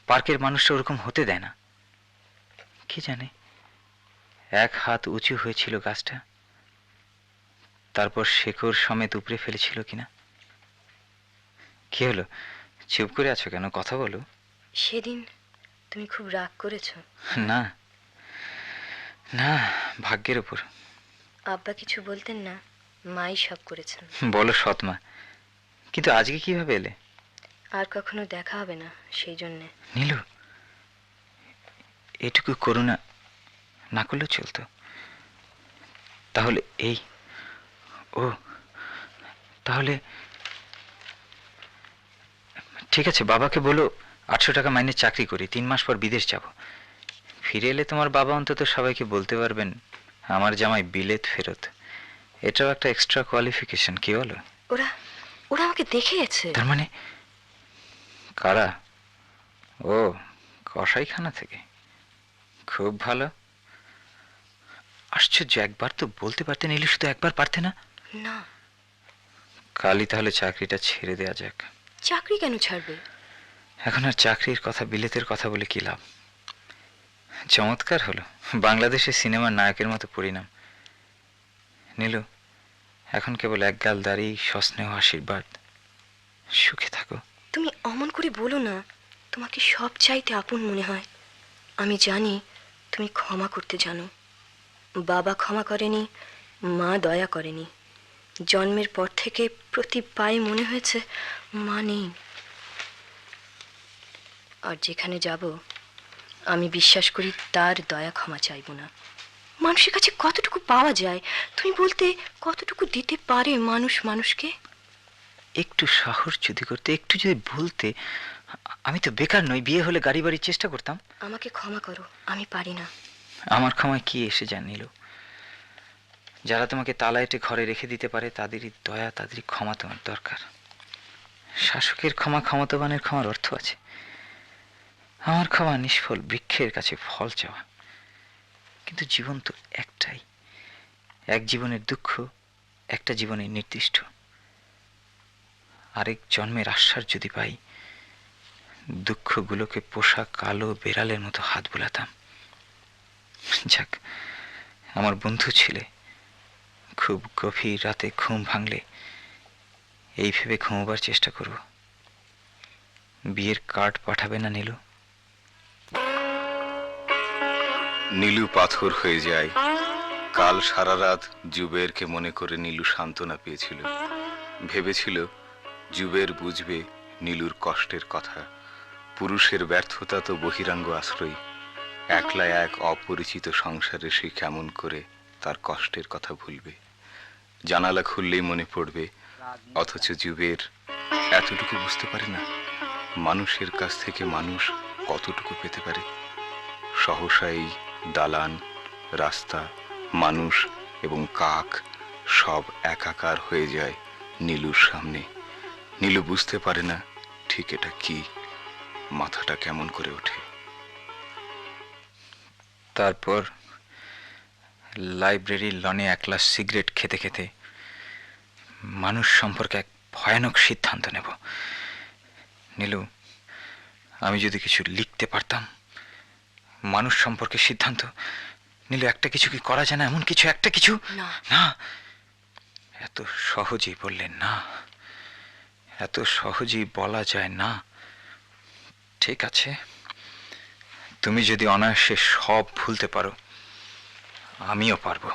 পার্কের মানুষরা ওরকম হতে দেয় না। কি জানে, 1 হাত উঁচু হয়েছিল গাছটা, তারপর শেকড় সমেত উপড়ে ফেলেছিল কিনা। কি হলো, চুপ করে আছো কেন? কথা বলো। সেদিন তুমি খুব রাগ করেছো? না না, ভাগ্যের উপর। আব্বা কিছু বলতেন না, মাই সব করেছেন। বলো সৎমা, কিন্তু আজকে কিভাবে এলে? আর কখনো দেখা হবে না, সেই জন্যে। নীলু, এটুকু করুণা না করলেও চলতো। তাহলে এই ও, তাহলে ঠিক আছে, বাবাকে বলো 800 টাকা মাইনে চাকরি করি, 3 মাস পর বিদেশ যাব। ফিরে এলে তোমার বাবা অন্তত সবাইকে বলতে পারবেন আমার জামাই বিলেত ফেরত। এটাও একটা এক্সট্রা কোয়ালিফিকেশন, কি বলো? ওরা ওরা আমাকে দেখে গেছে। তার মানে? কারা? ও, কসাইখানা থেকে। খুব ভালো। আশ্চর্য, একবার তো বলতে পারতে নিলে, শুধু একবার পারতে না? না। কালই তাহলে চাকরিটা ছেড়ে দেয়া যাক। চাকরি কেন ছাড়বে? এখন আর চাকরির কথা, বিলেতের কথা বলে কি লাভ? চমৎকার হলো, বাংলাদেশের সিনেমার নায়কের মতো পরিণাম। নীলু, এখন কেবল 1 গাল দাঁড়িয়ে সস্নেহ আশীর্বাদ। সুখে থাকো। তুমি অমন করে বলো না, তোমাকে সব চাইতে আপন মনে হয়। আমি জানি তুমি ক্ষমা করতে জানো। বাবা ক্ষমা করেনি, মা দয়া করেনি। জন্মের পর থেকে প্রতি পায়ে মনে হয়েছে মা নেই। আর যেখানে যাব, আমি বিশ্বাস করি তার দয়া ক্ষমা চাইব না। মানুষের কাছে কতটুকু পাওয়া যায় তুমি বলতে, কতটুকু দিতে পারে মানুষ মানুষকে? একটু সাহস যদি করতে, একটু যদি বলতে। আমি তো বেকার নই, বিয়ে হলে গাড়ি বাড়ির চেষ্টা করতাম। আমাকে ক্ষমা করো, আমি পারি না। আমার ক্ষমায় কি এসে যায় নীলু? যারা তোমাকে তালাইটে ঘরে রেখে দিতে পারে তাদেরই দয়া, তাদেরই ক্ষমা তোমার দরকার। শাসকের ক্ষমা ক্ষমতাবানের ক্ষমার অর্থ আছে। আমার ক্ষমা নিষ্ফল বৃক্ষের কাছে ফল চাওয়া। কিন্তু জীবন তো একটাই, এক জীবনের দুঃখ একটা জীবনে নির্দিষ্ট। আরেক জন্মের আশ্বাস যদি পাই, দুঃখগুলোকে পোষা কালো বেড়ালের মতো হাত বোলাতাম। যাক, আমার বন্ধু ছিলে, খুব গভীর রাতে ঘুম ভাঙলে এই ভেবে ঘুমোবার চেষ্টা করব। বিয়ের কার্ড পাঠাবে না নীলু? নীলু পাথর হয়ে যায়। কাল সারা রাত জুবেরকে মনে করে নীলু সান্ত্বনা পেয়েছিল। ভেবেছিল জুবের বুঝবে নীলুর কষ্টের কথা। পুরুষের ব্যর্থতা তো বহিরাঙ্গ আশ্রয়। একলা এক অপরিচিত সংসারে সে কেমন করে তার কষ্টের কথা ভুলবে? জানালা খুললেই মনে পড়বে। অথচ জুবের এতটুকু বুঝতে পারে না মানুষের কাছ থেকে মানুষ কতটুকু পেতে পারে। সহসাই দালান, রাস্তা, মানুষ এবং কাক সব একাকার হয়ে যায় নীলুর সামনে। নীলু বুঝতে পারে না ঠিক এটা কি। মাথাটা কেমন করে ওঠে। তারপর লাইব্রেরির লনে একলা সিগারেট খেতে খেতে মানুষ সম্পর্কে এক ভয়ানক সিদ্ধান্ত নেব। নীলু, আমি যদি কিছু লিখতে পারতাম মানুষ সম্পর্কে সিদ্ধান্ত। নীলু, একটা কিছু কি করা যায় না? এমন কিছু, একটা কিছু? না, এত সহজেই বললেন না, এত সহজেই বলা যায় না। ঠিক আছে, তুমি যদি অনায়াসে সব ভুলতে পারো, আমিও পারবো।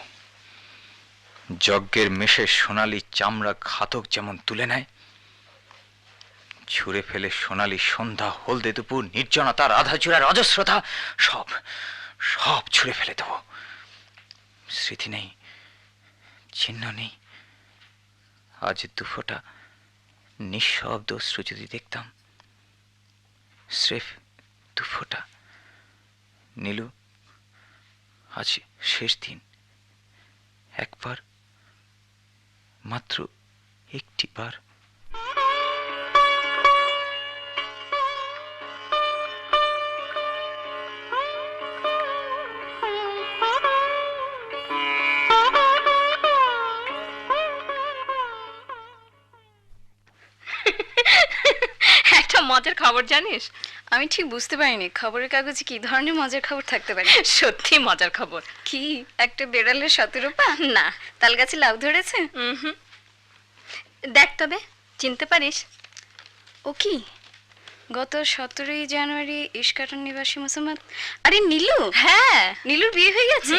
যজ্ঞের মেষে সোনালি চামড়া ঘাতক যেমন তুলে নেয়, ছুঁড়ে ফেলে সোনালি সন্ধ্যা, হলদে দুপুর, নির্জনতা, রাধাচূড়ার অজস্রতা সব সব ছুঁড়ে ফেলে দেব। স্মৃতি নেই, চিহ্ন নেই। আজ দুফোঁটা নিঃশব্দ অশ্রু যদি দেখতাম, স্রেফ দুফোঁটা। নীলু, আজ শেষ দিন। একবার, মাত্র একটি বার। একটা মজার খবর জানিস? আমি ঠিক বুঝতে পারিনি খবরের কাগজে কি ধরনের মজার খবর থাকতে পারে। সত্যি মজার খবর। কি, একটা বেড়ালের শতরূপা? না, তাল গাছে লাউ ধরেছে? দেখ তবে, চিনতে পারিস? ও কি, গত 17ই জানুয়ারি ইস্কাটন নিবাসী মুসলমান? আরে নীলু! হ্যাঁ, নীলুর বিয়ে হয়ে গেছে।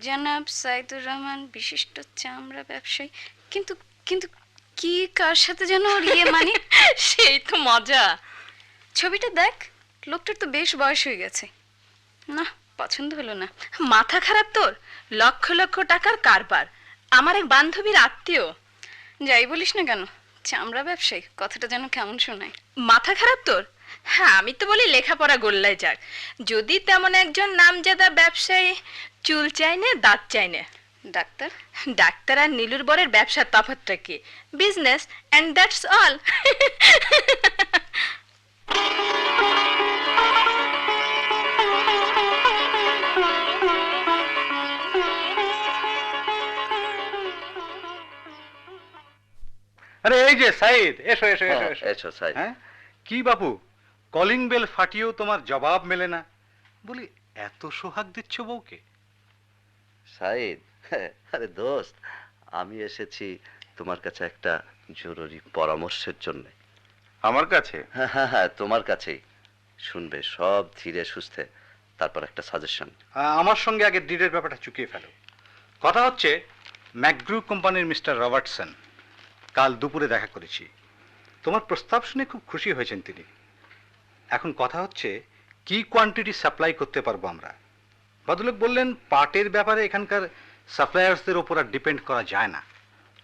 জনাব সাইদুর রহমান, বিশিষ্ট চামড়া ব্যবসায়ী। কিন্তু কিন্তু কি, কার সাথে যেন ওর ইয়ে মানে? সেই তো মজা। ছবিটা দেখ, লোকটার তো বেশ বয়স হয়ে গেছে। না, পছন্দ হলো না। মাথা খারাপ তোর? লক্ষ লক্ষ টাকার কারবার, আমার এক বান্ধবীর আত্মীয়। যাই বলিস না কেন, চামড়া ব্যবসায়ী কথাটা যেন কেমন শোনায়। মাথা খারাপ তোর? হ্যাঁ, আমি তো বলি লেখাপড়া গোল্লায় যাক। যদি তেমন একজন নামজাদা ব্যবসায়ী, চুল চাই না, দাঁত চাই না। ডাক্তার? ডাক্তার আর নীলুর বরের ব্যবসার তফাৎটা কি? Business, and that's all. আরে এই যে সাইদ, এসো এসো এসো হ্যাঁ, এসো। এসো সাইদ। হ্যাঁ, কি বাপু, কলিং বেল ফাটিয়েও তোমার জবাব মেলে না। বলি, এত সোহাগ দিচ্ছ বউকে? সাইদ, আরে দোস্ত, আমি এসেছি তোমার কাছে একটা জরুরি পরামর্শের জন্য। আমার কাছে? হ্যাঁ হ্যাঁ হ্যাঁ, তোমার কাছেই। শুনবে সব ধীরে সুস্থে, তারপর একটা সাজেশন। আমার সঙ্গে আগে ডিডের ব্যাপারটা চুকিয়ে ফেলো। কথা হচ্ছে, ম্যাকগ্রু কোম্পানির মিস্টার রবার্টসন কাল দুপুরে দেখা করেছি। তোমার প্রস্তাব শুনে খুব খুশি হয়েছেন তিনি। এখন কথা হচ্ছে, কি কোয়ান্টিটি সাপ্লাই করতে পারবো আমরা। ভদ্রলোক বললেন পাটের ব্যাপারে এখানকার সাপ্লায়ার্সদের ওপর আর ডিপেন্ড করা যায় না।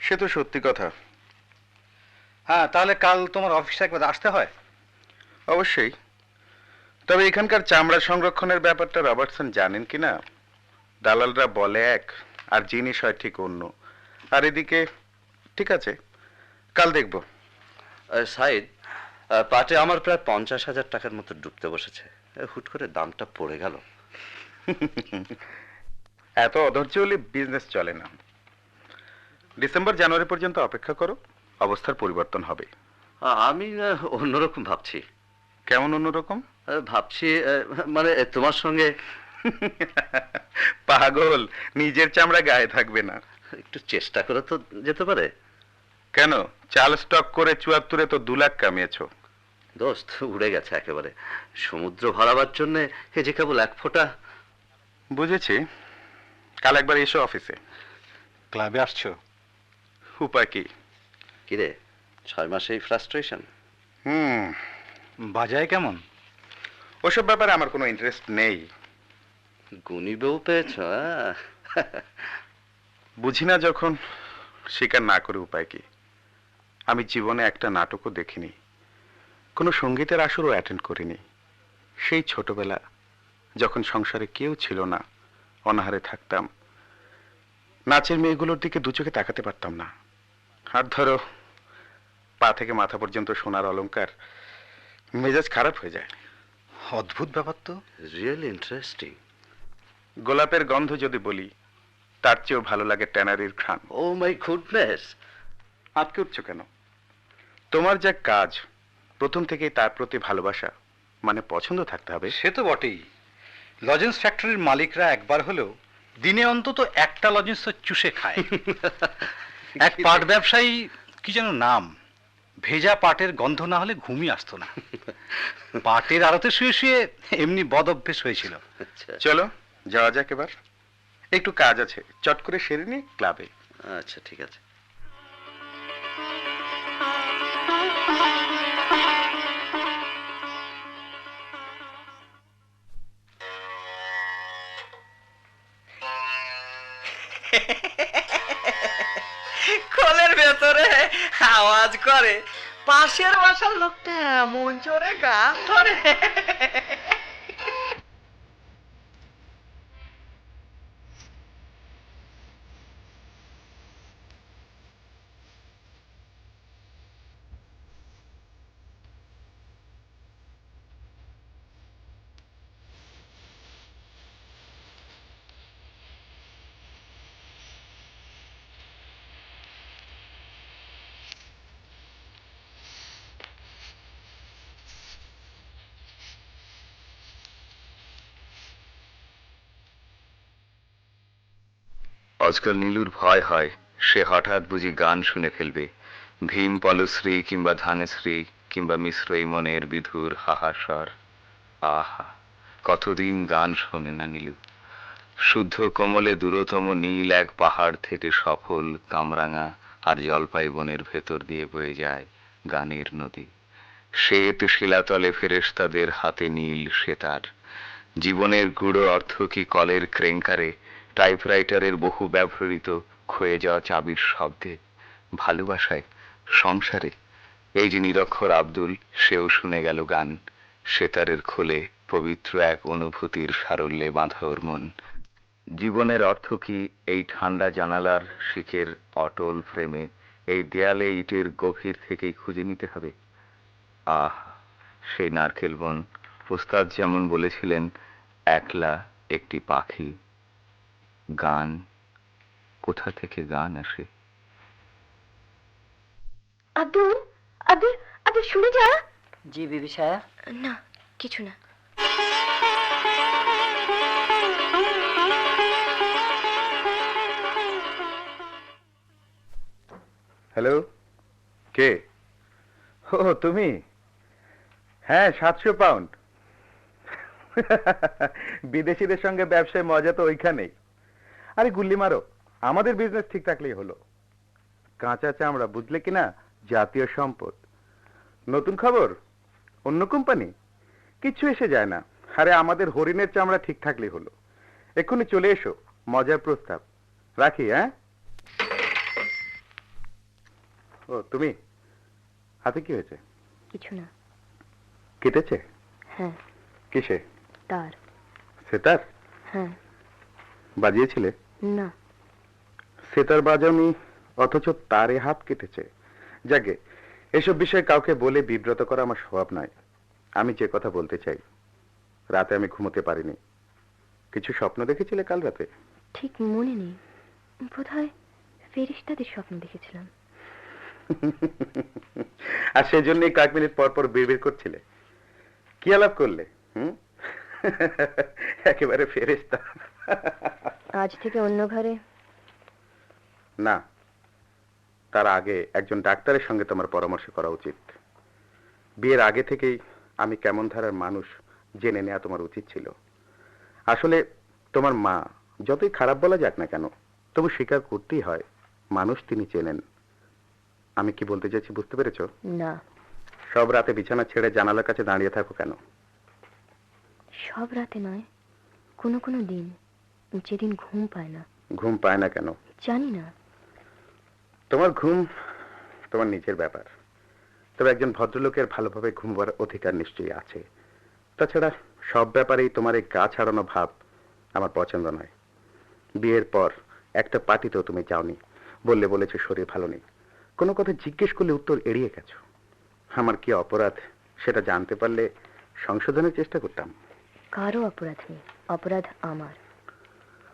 সে তো সত্যি কথা। হ্যাঁ, তাহলে কাল তোমার অফিসে একবার আসতে হয়। অবশ্যই। তবে এখানকার চামড়া সংরক্ষণের ব্যাপারটা রবার্টসন জানেন কি না? দালালরা বলে এক, আর জিনিস হয় ঠিক অন্য। আর এদিকে ঠিক আছে, কাল দেখব। সাইদ, পাটে আমার প্রায় 50,000 টাকার মতো ডুবতে বসেছে। হুট করে দামটা পড়ে গেল। এত অধৈর্য হলে বিজনেস চলে না। ডিসেম্বর জানুয়ারি পর্যন্ত অপেক্ষা করো, অবস্থার পরিবর্তন হবে। আমি অন্যরকম ভাবছি। কেমন অন্যরকম? ভাবছি মানে তোমার সঙ্গে। পাগল, নিজের চামড়া গায়ে থাকবে না। একটু চেষ্টা করে তো যেতে পারে। কেন, চাল স্টক করে 74-এ তো 2 লাখ কামিয়েছো। দোস্ত উড়ে গেছে একেবারে। সমুদ্র ভরাবার জন্য এ যে কেবল 1 ফোঁটা। বুঝেছি। কাল একবার এসো অফিসে। ক্লাবে আসছো? উপায় কি? কিরে, 6 মাসেই ফ্রাস্ট্রেশন? বাজায় কেমন? ওসব ব্যাপারে আমার কোনো ইন্টারেস্ট নেই। গুণী বউ পেয়েছ? বুঝি না যখন, স্বীকার না করে উপায় কি? আমি জীবনে একটা নাটকও দেখিনি, কোনো সঙ্গীতের আসরও অ্যাটেন্ড করিনি। সেই ছোটবেলা যখন সংসারে কেউ ছিল না, অনাহারে থাকতাম, নাচের মেয়েগুলোর দিকে দু চোখে তাকাতে পারতাম না। আর ধরো, পা থেকে মাথা পর্যন্ত সোনার অলংকার, মেজাজ খারাপ হয়ে যায়। অদ্ভুত ব্যাপার তো। Really interesting. গোলাপের গন্ধ যদি বলি, তার চেয়েও ভালো লাগে ট্যানারির ঘ্রাণ। ও মাই গুডনেস! আটকে উঠছো কেন? তোমার যা কাজ, প্রথম থেকেই তার প্রতি ভালোবাসা, মানে পছন্দ থাকতে হবে। সে তো বটেই। লজেন্স ফ্যাক্টরির মালিকরা একবার হলেও দিনে অন্তত একটা লজেন্স তো চুষে খায়। এক পাট ব্যবসায়ী, কি যেন নাম, ভেজা পাটের গন্ধ না হলে ঘুমই আসতো না। পাটের আড়তে শুয়ে শুয়ে এমনি বদ অভ্যেস হয়েছিল। চলো যাওয়া যাক এবার, একটু কাজ আছে, চট করে সেরে নি ক্লাবে। আচ্ছা ঠিক আছে। কলের ভেতরে আওয়াজ করে, পাশের বাসার লোকটা এমন জোরে গান ধরে। আজকাল নীলুর ভয় হয় সে হঠাৎ বুঝি গান শুনে ফেলবে, ভীম পলশ্রী কিংবা ধানেশ্রী কিংবা মিশ্র মনের বিধুর হাহাস্বর। আহা, কতদিন গান শোনে না নীলু। শুদ্ধ কোমলে দূরতম নীল এক পাহাড় থেকে সফল কামরাঙা আর জলপাই বনের ভেতর দিয়ে বয়ে যায় গানের নদী। শ্বেত শিলাতলে ফেরেশতাদের হাতে নীল সেতার। জীবনের গূঢ় অর্থ কি কলের ক্রেঙ্কারে, টাইপরাইটারের বহু ব্যবহৃত ক্ষয়ে যাওয়া চাবির শব্দে, ভালোবাসায়, সংসারে। এই যে নিরক্ষর আব্দুল, সেও শুনে গেল গান। সেতারের খোলে পবিত্র এক অনুভূতির সারল্যে বাঁধা ওর মন। জীবনের অর্থ কি এই ঠান্ডা জানালার শিখের অটল ফ্রেমে, এই দেয়ালে ইটের গভীর থেকেই খুঁজে নিতে হবে? আহ, সেই নারকেল বন। ওস্তাদ যেমন বলেছিলেন, একলা একটি পাখি। গান, কোথা থেকে গান আসে? আব্দুল, আব্দুল, আব্দুল শুনে যা। জি বিবি সাহেব। না, কিছু না। হ্যালো, কে? ও তুমি? হ্যাঁ, 700 পাউন্ড। বিদেশিদের সঙ্গে ব্যবসায় মজা তো ওইখানেই। আরে গুল্লি মারো, আমাদের বিজনেস ঠিক থাকলেই হলো। কাঁচা চামড়া, বুঝলে কিনা, জাতীয় সম্পদ। নতুন খবর, অন্য কোম্পানি? কিছু এসে যায় না। আরে আমাদের হরিণের চামড়া ঠিক থাকলেই হলো। এক্ষুনি চলে এসো, মজার প্রস্তাব। রাখি, হ্যাঁ? ও তুমি, হাতে কি হয়েছে? কিছু না। কেটেছে? হ্যাঁ। কিসে? তার। সেতার? হ্যাঁ। বাজিয়েছিলে? না। সেতার বাজাওনি, অথচ তারে হাত কেটেছে। যাকে এসব বিষয়ে কাউকে বলে বিব্রত করা আমার স্বভাব নয়। আমি যে কথা বলতে চাই, রাতে আমি ঘুমোতে পারিনি। কিছু স্বপ্ন দেখেছিলে কাল রাতে? ঠিক মনে নেই, বোধহয় ফেরেশতাদের স্বপ্ন দেখেছিলাম। আর সেজন্যই কয়েক মিনিট পর পর বিড়বিড় করছিলে। কি আলাপ করলে? একেবারে ফেরেশতা। আজ থেকে অন্য ঘরে? না, তার আগে একজন ডাক্তারের সঙ্গে তোমার পরামর্শ করা উচিত। বিয়ের আগে থেকেই আমি কেমন ধারার মানুষ জেনে নেওয়া তোমার উচিত ছিল। আসলে তোমার মা যতই খারাপ বলা যাক না কেন, তবু স্বীকার করতেই হয় মানুষ তিনি চেনেন। আমি কি বলতে চাইছি বুঝতে পেরেছো? না। সব রাতে বিছানা ছেড়ে জানালার কাছে দাঁড়িয়ে থাকো কেন? সব রাতে নয়, কোনো কোনো দিন, যেদিন ঘুম পায় না। ঘুম পায় না কেন? জানি না। তোমার ঘুম তোমার নিজের ব্যাপার, তবে একজন ভদ্রলোকের ভালোভাবে ঘুমবার অধিকার নিশ্চয়ই আছে। তাছাড়া সব ব্যাপারেই তোমার এই গা ছাড়ানো ভাব আমার পছন্দ নয়। বিয়ের পর একটা পার্টিতেও তুমি যাওনি, বলেছো শরীর ভালো নেই। কোনো কথা জিজ্ঞেস করলে উত্তর এড়িয়ে গেছো। আমার কি অপরাধ সেটা জানতে পারলে সংশোধনের চেষ্টা করতাম। কারো অপরাধ নেই, অপরাধ আমার।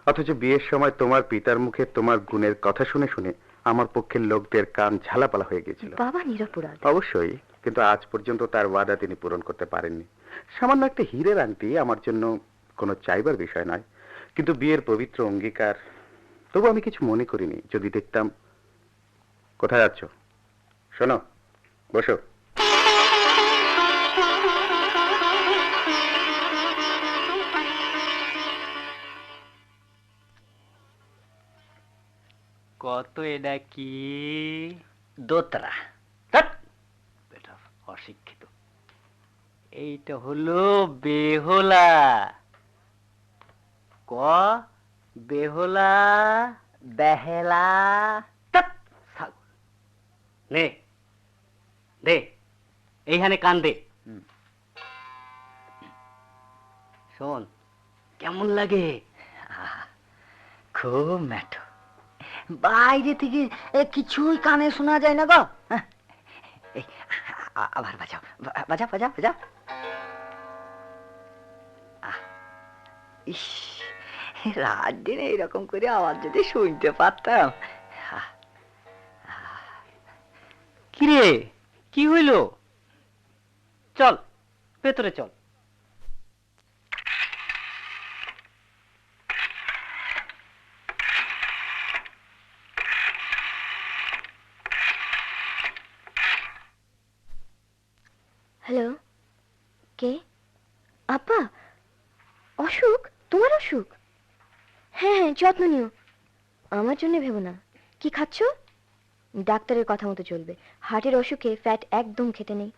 অথচ বিয়ের সময় তোমার পিতার মুখে তোমার গুণের কথা শুনে শুনে আমার পক্ষের লোকদের কান ঝালাপালা হয়ে গিয়েছিল। বাবা নিরপরাধ। অবশ্যই, কিন্তু আজ পর্যন্ত তার ওয়াদা তিনি পূরণ করতে পারেননি। সামান্য একটা হীরের আংটি আমার জন্য কোনো চাইবার বিষয় নয়, কিন্তু বিয়ের পবিত্র অঙ্গীকার। তবু আমি কিছু মনে করিনি যদি দেখতাম। কোথায় যাচ্ছ? শোনো, বসো। কত এটা কি? দোতরা। বেটা অশিক্ষিত। এইটা হলো বেহুলা। ক বেহুলা বেহেলা। নে দে, এইখানে কান দে। শোন, কেমন লাগে? খুব ম্যাটো। বাইরে থেকে কিছুই কানে শোনা যায় না গো। আবার বাজাও, বাজাও বাজাও বাজাও। ইস, রাত দিন এইরকম করে আওয়াজ যদি শুনতে পারতাম। কিরে, কি হইল? চল ভেতরে চল। হ্যালো, কে? আপা, অসুখ? তোমার অসুখ? হ্যাঁ হ্যাঁ, যত্ন নিও। আমার জন্য ভেবো না। কি খাচ্ছ? ডাক্তারের কথা মতো চলবে। হার্টের অসুখে ফ্যাট একদম খেতে নেই।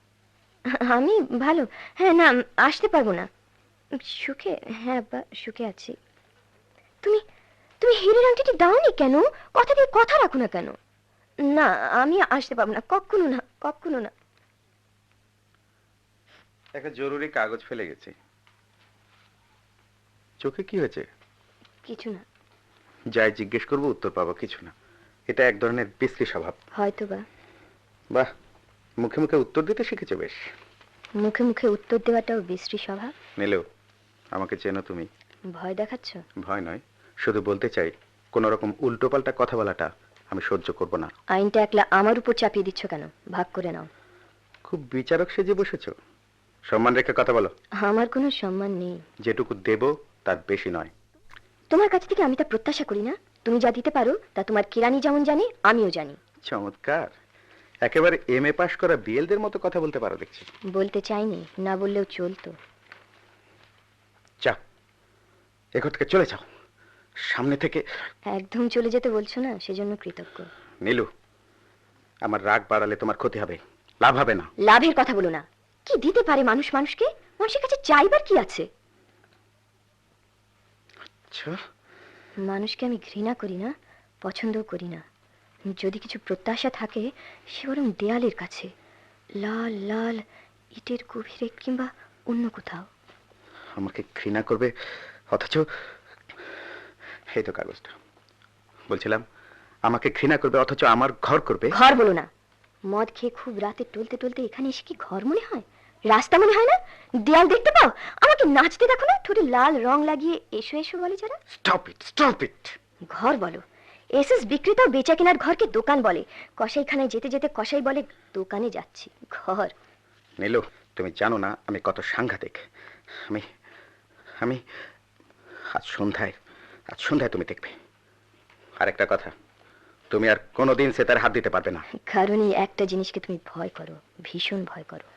আমি ভালো। হ্যাঁ, না আসতে পারবো না। সুখে? হ্যাঁ আব্বা, সুখে আছি। তুমি তুমি হীরের আংটিটি দাওনি কেন? কথা দিয়ে কথা রাখো না কেন? না, আমি আসতে পারবো না, কখনো না, কখনো না। একটা জরুরি কাগজ ফেলে গেছি। চোখে কি হয়েছে? কিছু না। যাই জিজ্ঞেস করবো উত্তর পাবো কিছু না। এটা এক ধরনের বিশ্রী স্বভাব। হয়তো বা। বাহ, মুখে মুখে উত্তর দিতে শিখেছো বেশ। মুখে মুখে উত্তর দেওয়াটাও বিশ্রী স্বভাব? নিলেও আমাকে চেনো তুমি। ভয় দেখাচ্ছ? ভয় নয়, শুধু বলতে চাই কোন রকম উল্টোপাল্টা কথা বলাটা আমি সহ্য করব না। আইনটা একলা আমার উপর চাপিয়ে দিচ্ছ কেন? ভাগ করে নাও। খুব বিচারক সেজে বসেছো। সম্মান রেখে কথা বলো। আমার কোনো সম্মান নেই। যেটুকু দেব তার বেশি নয়। তোমার কাছ থেকে আমি তা প্রত্যাশা করি না। তুমি যা দিতে পারো তা তোমার কিরানি যেমন জানে, আমিও জানি। চমৎকার, একেবারে এমএ পাশ করা বিএলদের মতো কথা বলতে পারো দেখছি। বলতে চাইনি, না বললেও চলতো। যাও, এখান থেকে চলে যাও, সামনে থেকে। একদম চলে যেতে বলছো না, সেজন্য কৃতজ্ঞ। নীলু, আমার রাগ বাড়ালে তোমার ক্ষতি হবে, লাভ হবে না। লাভের কথা বলো না। কি দিতে পারে মানুষ মানুষকে? মানুষের কাছে চাইবার কি আছে? আচ্ছা, মানুষকে আমি ঘৃণা করি না, পছন্দও করি না। যদি কিছু প্রত্যাশা থাকে সে বরং দেয়ালের কাছে, লাল লাল ইটের গভীরে কিংবা অন্য কোথাও। আমাকে ঘৃণা করবে অথচ, এই তো কাগজটা। বলছিলাম আমাকে ঘৃণা করবে অথচ আমার ঘর করবে। ঘর বলো না, মদ খেয়ে খুব রাতে টলতে টলতে এখানে এসে কি ঘর মনে হয়? রাস্তা মনে হয় না? দেয়াল দেখতে পাও? আমাকে নাচতে দেখো না, ঠোঁটে লাল রং লাগিয়ে এসো এসো বলে যারা। Stop it, stop it. ঘর বলো, এসএস বিক্রেতা বেচা কেনার ঘরকে দোকান বলে, কসাইখানায় যেতে যেতে কসাই বলে দোকানে যাচ্ছি। ঘর নীলু, তুমি জানো না আমি কত সাংঘাতিক। আমি আমি আজ সন্ধ্যায় তুমি দেখবে। আরেকটা কথা, তুমি আর কোনোদিন সে তার হাত দিতে পারবে না। কারণ এই একটা জিনিসকে তুমি ভয় করো, ভীষণ ভয় করো।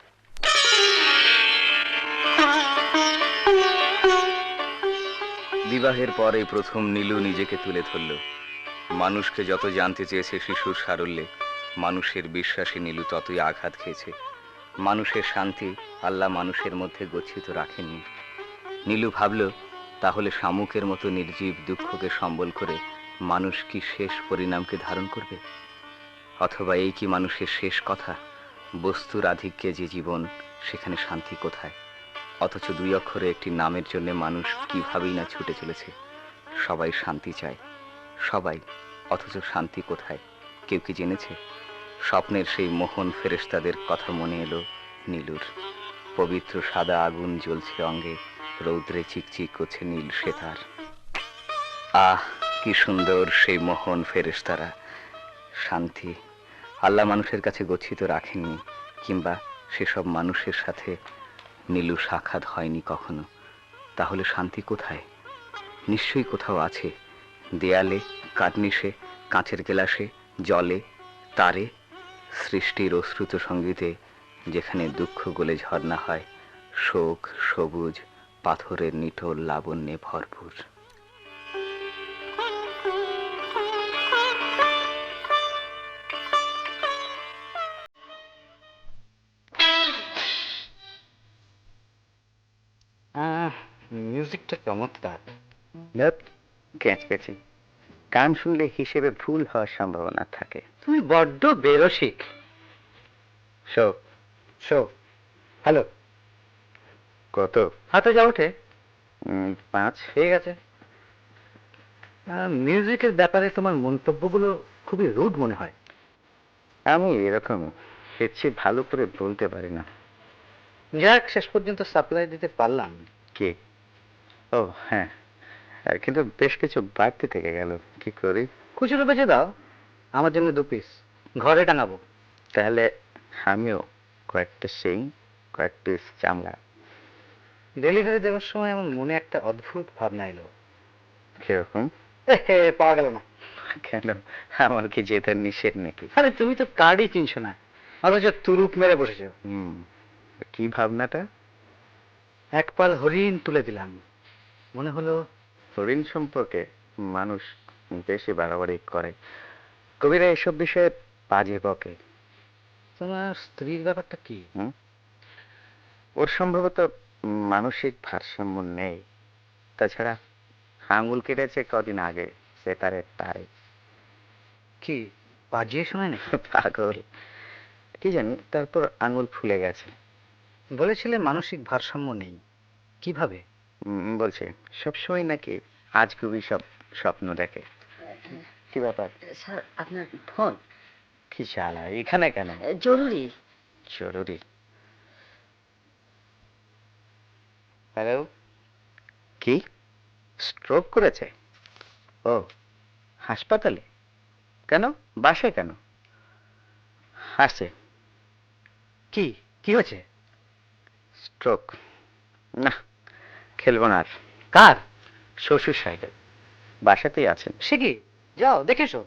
বিবাহের পরে প্রথম নীলু নিজেকে তুলে ধরল। মানুষকে যত জানতে চেয়েছে শিশুর সারল্যে, মানুষের বিশ্বাসে নীলু ততই আঘাত খেয়েছে। মানুষের শান্তি আল্লাহ মানুষের মধ্যে গচ্ছিত রাখেননি। নীলু ভাবল, তাহলে শামুকের মতো নির্জীব দুঃখকে সম্বল করে মানুষ কি শেষ পরিণামকে ধারণ করবে? অথবা এই কি মানুষের শেষ কথা, বস্তুর আধিক্যে যে জীবন, সেখানে শান্তি কোথায়? অথচ দুই অক্ষরে একটি নামের জন্য মানুষ কিভাবেই না ছুটে চলেছে। সবাই শান্তি চায়, সবাই, অথচ শান্তি কোথায় কেউ কি জেনেছে? স্বপ্নের সেই মোহন ফেরেশতাদের কথা মনে এলো নীলুর। পবিত্র সাদা আগুন জ্বলছে অঙ্গে, রৌদ্রে চিকচিক করছে নীল সেতার। আহ, কি সুন্দর সেই মোহন ফেরেশতারা! শান্তি আল্লাহ মানুষের কাছে গচ্ছিত রাখেননি, কিংবা সেসব মানুষের সাথে নীলু সাক্ষাৎ হয়নি কখনো। তাহলে শান্তি কোথায়? নিশ্চয়ই কোথাও আছে, দেয়ালে, কার্নিশে, কাঁচের গ্লাসে, জলে, তারে, সৃষ্টির অশ্রুত সঙ্গীতে, যেখানে দুঃখ গলে ঝর্ণা হয়, শোক সবুজ পাথরের নিটোল লাবণ্যে ভরপুর। মিউজিকটা চমৎকার। ক্যাচ পেয়েছি। গান শুনলে হিসেবে ভুল হওয়ার সম্ভাবনা থাকে। তুমি বড্ড বেরসিক। শো শো হ্যালো, কত? হাতে যা ওঠে। 5 ঠিক আছে। মিউজিকের ব্যাপারে তোমার মন্তব্যগুলো খুবই রুড মনে হয়। আমি এরকম এর চেয়ে ভালো করে বলতে পারি না। যাক, শেষ পর্যন্ত সাপ্লাই দিতে পারলাম। কে? ও হ্যাঁ, কিন্তু বেশ কিছু বাড়তি থেকে গেল। কি করি? খুচরো বেচে দাও, আমার জন্য 2 পিস ঘরে টাঙাবো। তাহলে আমিও কয়েকটা সিং, কয়েক পিস চামড়া। ডেলিভারি দেওয়ার সময় আমার মনে একটা অদ্ভুত ভাবনা এলো। কিরকম? পাওয়া গেল না। কেন, আমার কি যেতে নিষেধ নাকি? আরে তুমি তো কার্ডই চিনছো না, অথচ তুরুপ মেরে বসেছো। কি ভাবনাটা? এক পাল হরিণ তুলে দিলাম, মনে হলো হরিণ সম্পর্কে মানুষ বেশি বাড়াবাড়ি করে। কবিরা এসব বিষয়ে বাজে বকে। তোমার স্ত্রীর ব্যাপারটা কি? ওর সম্ভবত মানসিক ভারসাম্য নেই। তাছাড়া আঙুল কেটেছে কদিন আগে, সে তারে তাই। কি বাজিয়ে শোনে নাকি? পাগল, কি জানি। তারপর আঙুল ফুলে গেছে। বলেছিলে মানসিক ভারসাম্য নেই, কিভাবে? বলছে সবসময় নাকি আজগুবি সব স্বপ্ন দেখে। কি ব্যাপার? স্যার, আপনার ফোন। কি চালা, এখানে কেন? জরুরি। জরুরি? হ্যালো, কি স্ট্রোক করেছে? ও, হাসপাতালে? কেন, বাসায় কেন? আসছে। কি কি হয়েছে? স্ট্রোক? না, খেলবো না আর। কার? শ্বশুর সাহেবের। বাসাতেই আছেন। সে কি, যাও দেখেছো।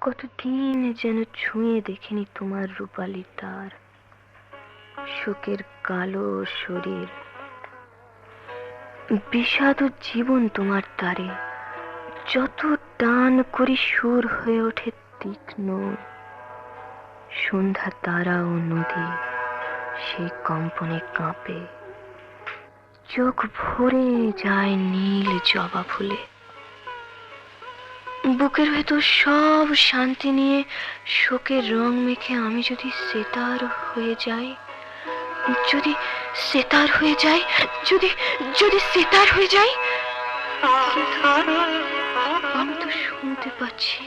কতদিন যেন ছুঁয়ে দেখিনি তোমার রূপালি তার। শোকের কালো শরীর, বিষাদ জীবন তোমার তারে, যত টান করি সুর হয়ে ওঠে তীক্ষ্ণ। সন্ধ্যা তারা ও নদী সেই কম্পনে কাঁপে, চোখ ভরে যায় নীল জবা ফুলে। বুকের ভেতর সব শান্তি নিয়ে শোকের রং মেখে আমি যদি সেতার হয়ে যাই, যদি সেতার হয়ে যাই, যদি সেতার হয়ে যাই, আমি তো শুনতে পাচ্ছি,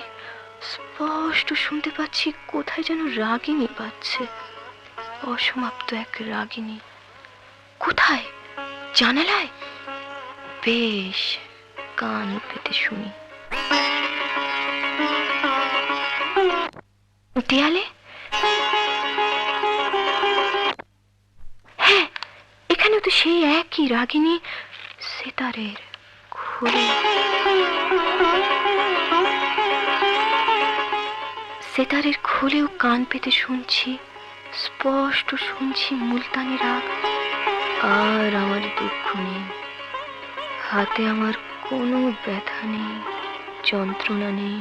স্পষ্ট শুনতে পাচ্ছি কোথায় যেন রাগিনী বাজছে, অসমাপ্ত এক রাগিনী। কোথায়? জানালায়? বেশ, কান পেতে শুনি। দেয়ালে? হ্যাঁ, এখানেও তো সেই একই রাগিনী, সেতারের খুলে। সেতারের খুলেও কান পেতে শুনছি, স্পষ্ট শুনছি মুলতানি রাগ। আর আমার দুঃখ নেই, হাতে আমার কোনো ব্যথা নেই, যন্ত্রণা নেই।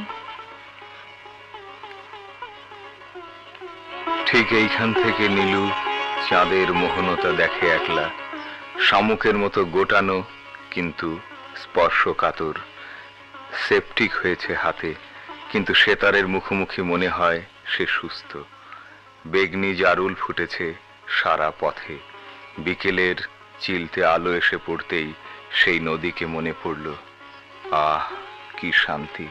ঠিক এইখান থেকে নীলু চাঁদের মোহনতা দেখে একলা, শামুকের মতো গোটানো কিন্তু স্পর্শকাতর। সেপটিক হয়েছে হাতে, কিন্তু সেতারের মুখোমুখি মনে হয় সে সুস্থ। বেগনি জারুল ফুটেছে সারা পথে। বিকেলের চিলতে আলো এসে পড়তেই সেই নদীকে মনে পড়ল। আহ, কি শান্তি,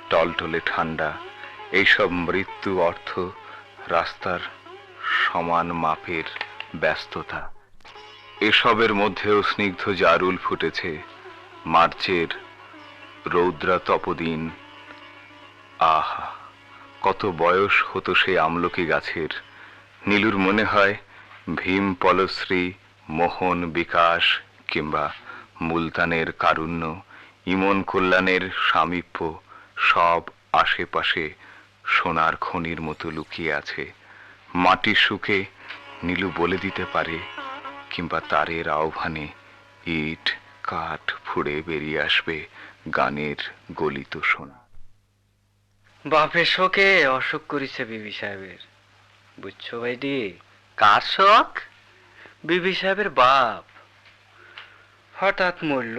টলটলে ঠান্ডা। এইসব মৃত্যু অর্থ রাস্তার সমান মাপের ব্যস্ততা। এসবের মধ্যেও স্নিগ্ধ জারুল ফুটেছে। মার্চের রৌদ্রাতপদিন। আহা, কত বয়স হতো সেই আমলকি গাছের। নীলুর মনে হয় ভীম, পলশ্রী, মোহন, বিকাশ কিংবা মুলতানের কারুণ্য, ইমন কল্যাণের সামীপ্য সব আশেপাশে সোনার খনির মতো লুকিয়ে আছে। মাটির সুখে নীলু বলে দিতে পারে, কিংবা তারের আহ্বানে ইট কাঠ ফুঁড়ে বেরিয়ে আসবে গানের গলিত সোনা। বাপের শোকে অসুখ করেছে বিবি সাহেবের, বুঝছো ভাইডি? কার শখ? বিবি সাহেবের বাপ হঠাৎ মরল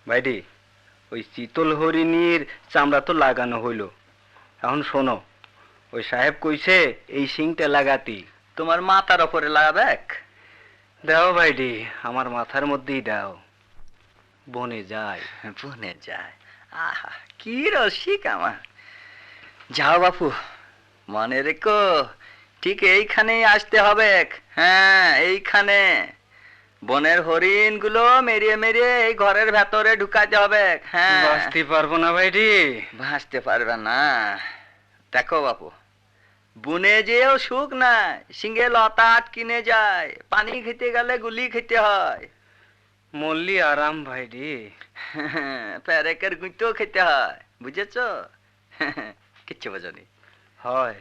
ভাইডি। ওই চিতল হরিণীর চামড়া তো লাগানো হইল। এখন শোনো, ওই সাহেব কইছে এই সিংটা লাগাতি। তোমার মাথার ওপরে লাগাবে? দাও ভাইডি, আমার মাথার মধ্যেই দাও। বনে যায়। বনে যায়? আহা, কি রসিক আমার। যাও বাপু, মনে রেখো ঠিক এইখানেই আসতে হবে। হ্যাঁ, এইখানে বনের হরিণ গুলো মেরিয়ে মেরিয়ে এই ঘরের ভেতরে ঢুকাতে হবে। হ্যাঁ, বাঁচতে পারবো না ভাইডি। ভাসতে পারবে না? দেখো বাপু, বনে যেও সুখ নাই, সিংহে লতা কিনে যায়, পানি খেতে গেলে গুলি খেতে হয়। মল্লি আরাম ভাইডি। প্যারেকের গুঁতো খেতে হয়, বুঝেছ? কিচ্ছু বোঝনি? হয়।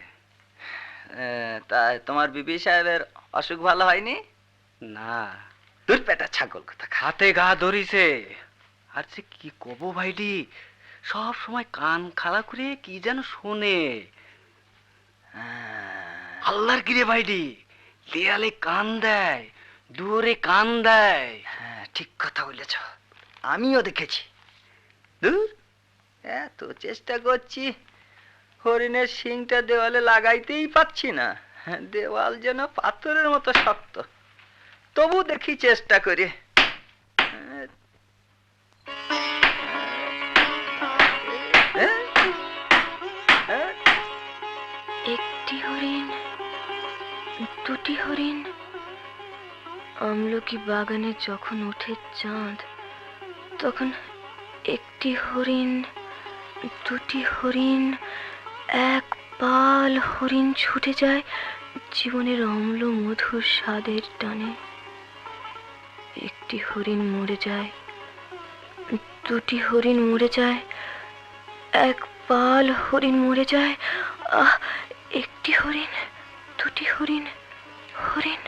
তাই তোমার বিবি সাহেবের অসুখ ভালো হয়নি? না। তোর পেটা ছাগল কথা, হাতে গা ধরিছে। আর সে কি কব ভাইডি, সব সময় কান খাড়া করে কি যেন শোনে। আল্লাহর কিরে ভাইডি, দেয়ালে কান দেয়, দুয়ারে কান দেয়। হ্যাঁ, ঠিক কথা বলেছ, আমিও দেখেছি। দূর, এত চেষ্টা করছি হরিণের শিংটা দেওয়ালে লাগাইতেই পাচ্ছি না। দেওয়াল যেন পাথরের মতো শক্ত, তবু দেখি চেষ্টা করি। একটি হরিণ, দুটি হরিণ। আমলকি বাগানে যখন ওঠে চাঁদ, তখন একটি হরিণ, দুটি হরিণ, এক পাল হরিণ ছুটে যায় জীবনের অম্ল মধুর স্বাদের টানে। একটি হরিণ মরে যায়, দুটি হরিণ মরে যায়, এক পাল হরিণ মরে যায়। একটি হরিণ, দুটি হরিণ, হরিণ।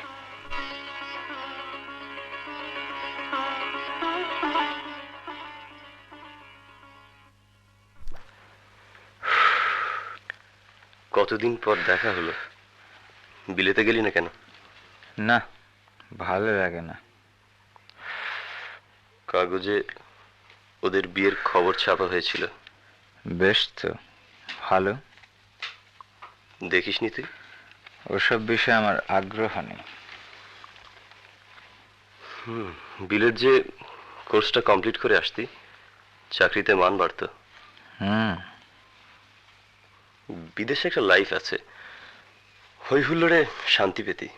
কতদিন পর দেখা হলো, বিলেতে গেলি না কেন? না, ভালো লাগে না। কাগজে ওদের বিয়ের খবর ছাপা হয়েছিল। বেশ তো, ভালো। দেখিসনি তুই? ওসব বিষয়ে আমার আগ্রহ নেই। বিলের যে কোর্সটা কমপ্লিট করে আসতি, চাকরিতে মান বাড়ত। বিদেশে একটা লাইফ আছে, হই হুল্লোড়ে শান্তি পেতি।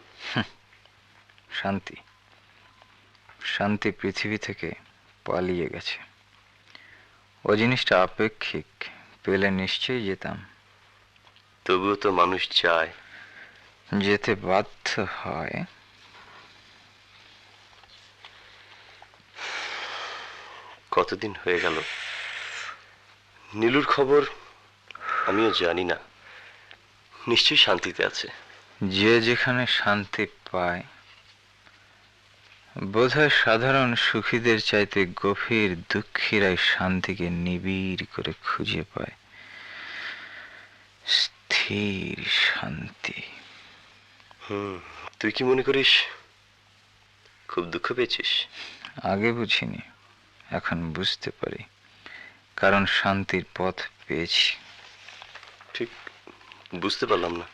শান্তি? শান্তি পৃথিবী থেকে পালিয়ে গেছে। ও জিনিসটা আপেক্ষিক, পেলে নিশ্চয়ই যেতাম। তবুও তো মানুষ চায়, যেতে বাধ্য হয়। কতদিন হয়ে গেল? নীলুর খবর আমিও জানি না, নিশ্চয়ই শান্তিতে আছে। যে যেখানে শান্তি পায়, বোধহয় সাধারণ সুখীদের চাইতে গভীর দুঃখীরাই শান্তিকে নিবিড় করে খুঁজে পায়। স্থির শান্তি। তুই কি মনে করিস খুব দুঃখ পেয়েছিস? আগে বুঝিনি, এখন বুঝতে পারি, কারণ শান্তির পথ পেয়েছি। ঠিক বুঝতে পারলাম না।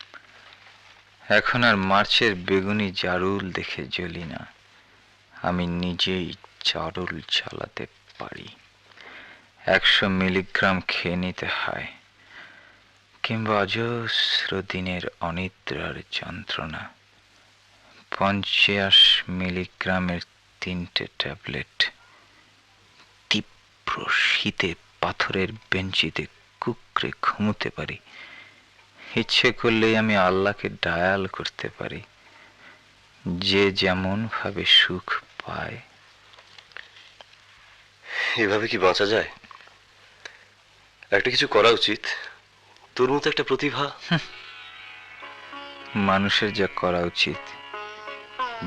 এখন আর মার্চের বেগুনি জারুল দেখে জ্বলি না, আমি নিজেই জারুল জ্বালাতে পারি। 100 মিলিগ্রাম খেয়ে নিতে হয়, কিংবা অজস্র দিনের অনিদ্রার যন্ত্রণা। 50 মিলিগ্রামের 3টে ট্যাবলেট। তীব্র শীতে পাথরের বেঞ্চিতে কুকড়ে ঘুমোতে পারি। ইচ্ছে করলেই আমি আল্লাহকে ডায়াল করতে পারি, যে যেমন ভাবে সুখ পায়। এভাবে কি বাঁচা যায়? একটা কিছু করা উচিত। তোর মতো একটা প্রতিভা। মানুষের যা করা উচিত,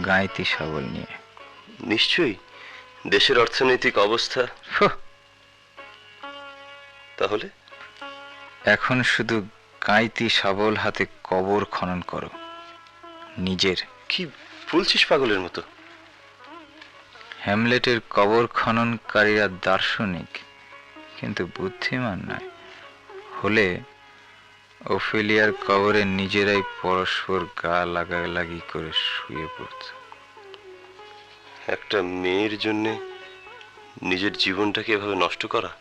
গাঁইতি সবল নিয়ে। নিশ্চয়ই দেশের অর্থনৈতিক অবস্থা। তাহলে এখন শুধু গাঁইতি সবল হাতে কবর খনন করো নিজের। কি বলছিস পাগলের মতো? হ্যামলেটের কবর খননকারীরা দার্শনিক, কিন্তু বুদ্ধিমান নয়। হলে ওফেলিয়ার কবরে নিজেরাই পরস্পর গা লাগালাগি করে শুয়ে পড়ত। একটা মেয়ের জন্য নিজের জীবনটাকে এভাবে নষ্ট করা?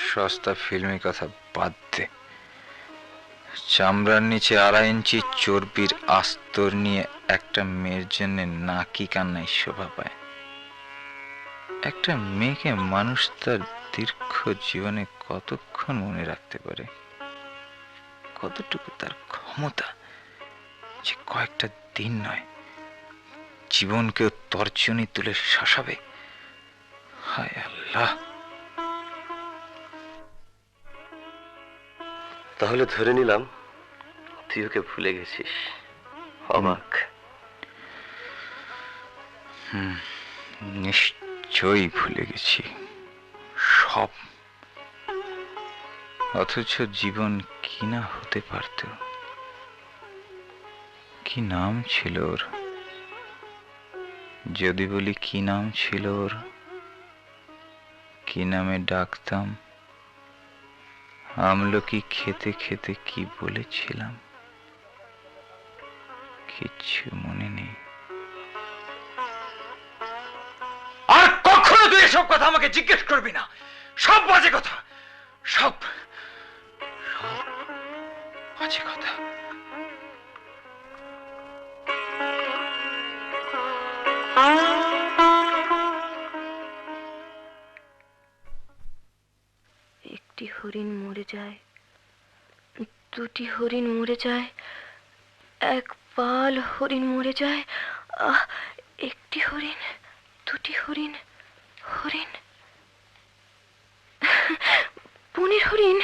সস্তা ফিল্মি কথা বাদ দে। চামড়ার নিচে 2.5 ইঞ্চি চর্বির আস্তর নিয়ে একটা মেয়ের জন্য নাকি কান্নায় শোভা পায়। একটা মেয়েকে মানুষ তার দীর্ঘ জীবনে কতক্ষণ মনে রাখতে পারে? কতটুকু তার ক্ষমতা যে কয়েকটা দিন নয়, জীবনকেও তর্জনী তুলে শাসাবে? হায় আল্লাহ! তাহলে ধরে নিলাম তুই ওকে ভুলে গেছিস। অবাক। নিশ্চয়ই ভুলে গেছি সব। অথচ জীবন কি না হতে পারত। কি নাম ছিল ওর? যদি বলি কি নাম ছিল ওর, কি নামে ডাকতাম, আমলকি খেতে খেতে কি বলেছিলাম, কিচ্ছু মনে নেই। আর কখনো তুই এসব কথা আমাকে জিজ্ঞেস করবি না। সব বাজে কথা, সব বাজে কথা। একটি হরিণ মরে যায়, 2টি হরিণ মরে যায়, 1 পাল হরিণ মরে যায়। একটি হরিণ, 2টি হরিণ, হরিণ, বনের হরিণ,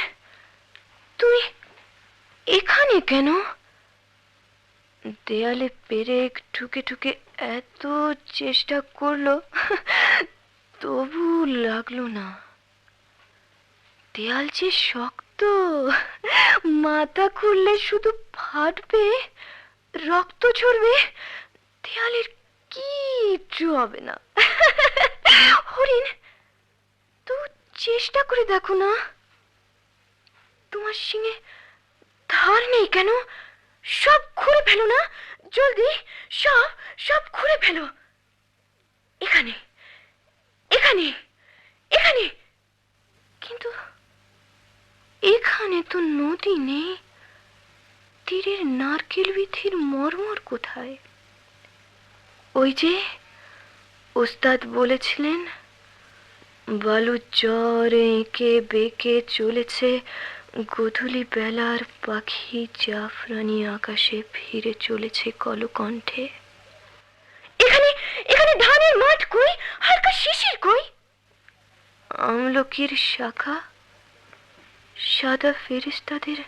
তুমি এখানে কেন? দেয়ালে পেরেক ঠুকে ঠুকে এত চেষ্টা করলো, তবু লাগলো না। দেয়াল যে শক্ত, মাথা খুললে শুধু ফাটবে, রক্ত ঝরবে, দেয়ালের কিচ্ছু হবে না। হরিণ, তো চেষ্টা করে দেখো না। তোমার শিঙে ধার নেই কেন? সব খুঁড়ে ফেলো না, জলদি সব সব খুঁড়ে ফেলো। এখানে এখানে এখানে, কিন্তু এখানে তো নদী নেই। তীরের নারকেল বিথির মর্মর কোথায়? ওই যে ওস্তাদ বলেছিলেন, বালুর চর এঁকে বেঁকে চলেছে গোধূলি বেলার পাখি, জাফরানি আকাশে ফিরে চলেছে কলকণ্ঠে। এখানে এখানে ধানের মাঠ কই, হালকা শিশির কই? আমলকির শাখা, সাদা ফেরেশতাদের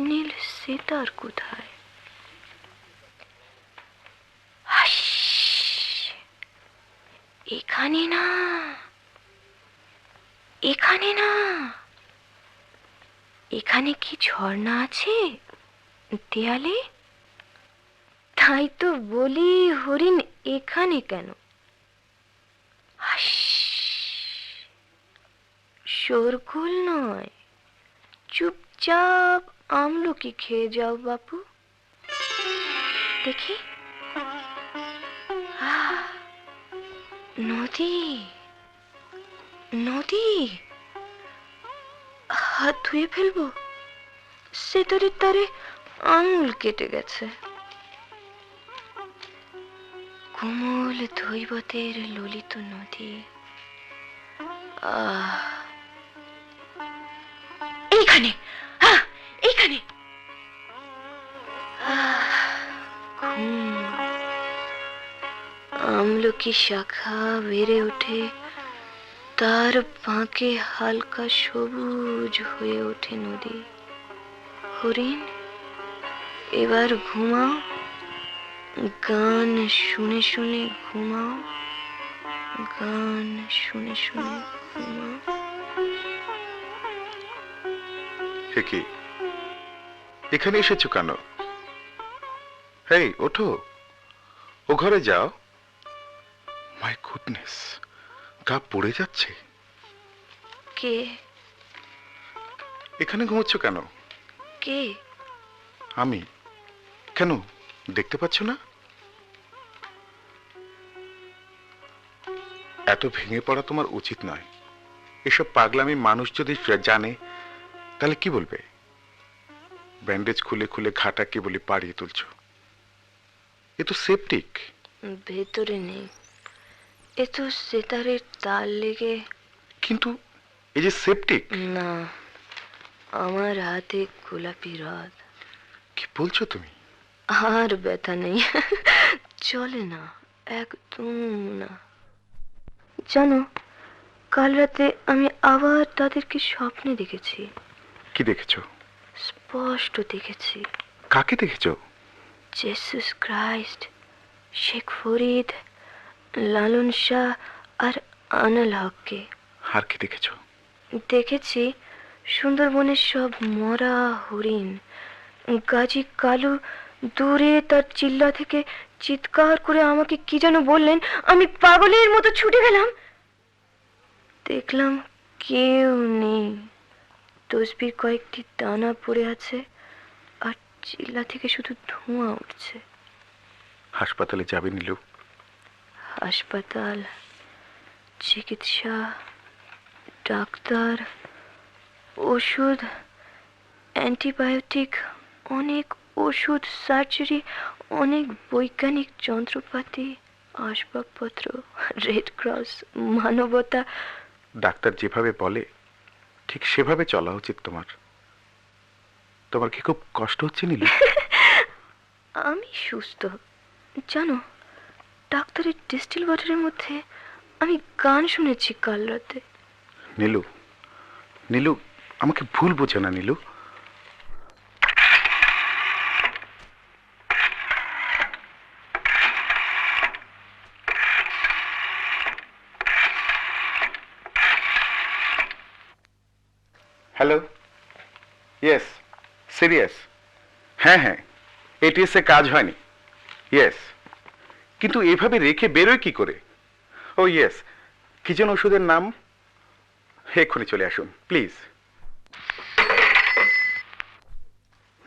নীল সেতার কোথায়? হাস, এখানে না, এখানে না। এখানে কি ঝর্ণা আছে দেয়ালে? তাই তো বলি, হরিণ এখানে কেন? হাস, শোরগোল নয়, চুপচাপ আমলকি খেয়ে যাও বাপু। দেখি, নদী নদী। হাত ধুয়ে ফেলবো, সেতারের তারে আঙুল কেটে গেছে। কোমল ধৈবতের ললিত নদী। এইখানে, এইখানে। আমলকি শাখা বেড়ে ওঠে, তার বাঁকে হালকা সবুজ হয়ে ওঠে নদী। হরিণ, এবার ঘুমাও, গান শুনে শুনে ঘুমাও, গান শুনে শুনে ঘুমাও। কি এখানে এসেছো কেন? হেই, ওঠো, ও ঘরে যাও। মাই গুডনেস, গা পড়ে যাচ্ছে। কে? এখানে ঘুমোচ্ছ কেন? কে? আমি। কেন, দেখতে পাচ্ছ না? এত ভেঙে পড়া তোমার উচিত নয়। এসব পাগলামি মানুষ যদি জানে তাহলে কি বলবে? ব্যান্ডেজ খুলে খুলে ঘাটা কি বলি পাড়িয়ে তুলছো। এ তো সেপটিক। ভেতরে নেই, এ তো সেতারের তার লেগে। কিন্তু এই যে সেপটিক। না, আমার হাতে গোলাপি রদ। কি বলছো তুমি? আর ব্যথা নেই, চলে না, একদম না। জানো, কাল রাতে আমি আবার তাদেরকে স্বপ্নে দেখেছি। কি দেখেছো? স্পষ্ট দেখেছি। কাকে দেখেছো? জেসাস ক্রাইস্ট, শেখ ফরিদ, লালন শাহ আর আনাল হককে। আর কি দেখেছো? দেখেছি সুন্দরবনের সব মরা হরিণ। গাজী কালু দূরে তার চিল্লা থেকে চিৎকার করে আমাকে কি যেন বললেন। আমি পাগলের মতো ছুটে গেলাম, দেখলাম কেউ নেই। তসবির কয়েকটি দানা পড়ে আছে, আর চিল্লা থেকে শুধু ধোঁয়া উঠছে। হাসপাতালে যাবে নীলু? হাসপাতাল, চিকিৎসা, ডাক্তার, ওষুধ, অ্যান্টিবায়োটিক, অনেক ওষুধ, সার্জারি, অনেক বৈজ্ঞানিক যন্ত্রপাতি, আসবাবপত্র, রেড ক্রস, মানবতা। ডাক্তার যেভাবে বলে ঠিক সেভাবে চলা উচিত তোমার। তোমার কি খুব কষ্ট হচ্ছে নীলু? আমি সুস্থ, জানো। ডাক্তারের ডিস্টিল ওয়াটারের মধ্যে আমি গান শুনেছি কাল রাতে। নীলু, নীলু, আমাকে ভুল বোঝে না নীলু। Hello, yes, serious. হ্যাঁ হ্যাঁ, এটিএসে কাজ হয়নি। ইয়েস, কিন্তু এভাবে রেখে বেরোয় কি করে? ও ইয়েস, কি যেন ওষুধের নাম? এক্ষুনি চলে আসুন প্লিজ।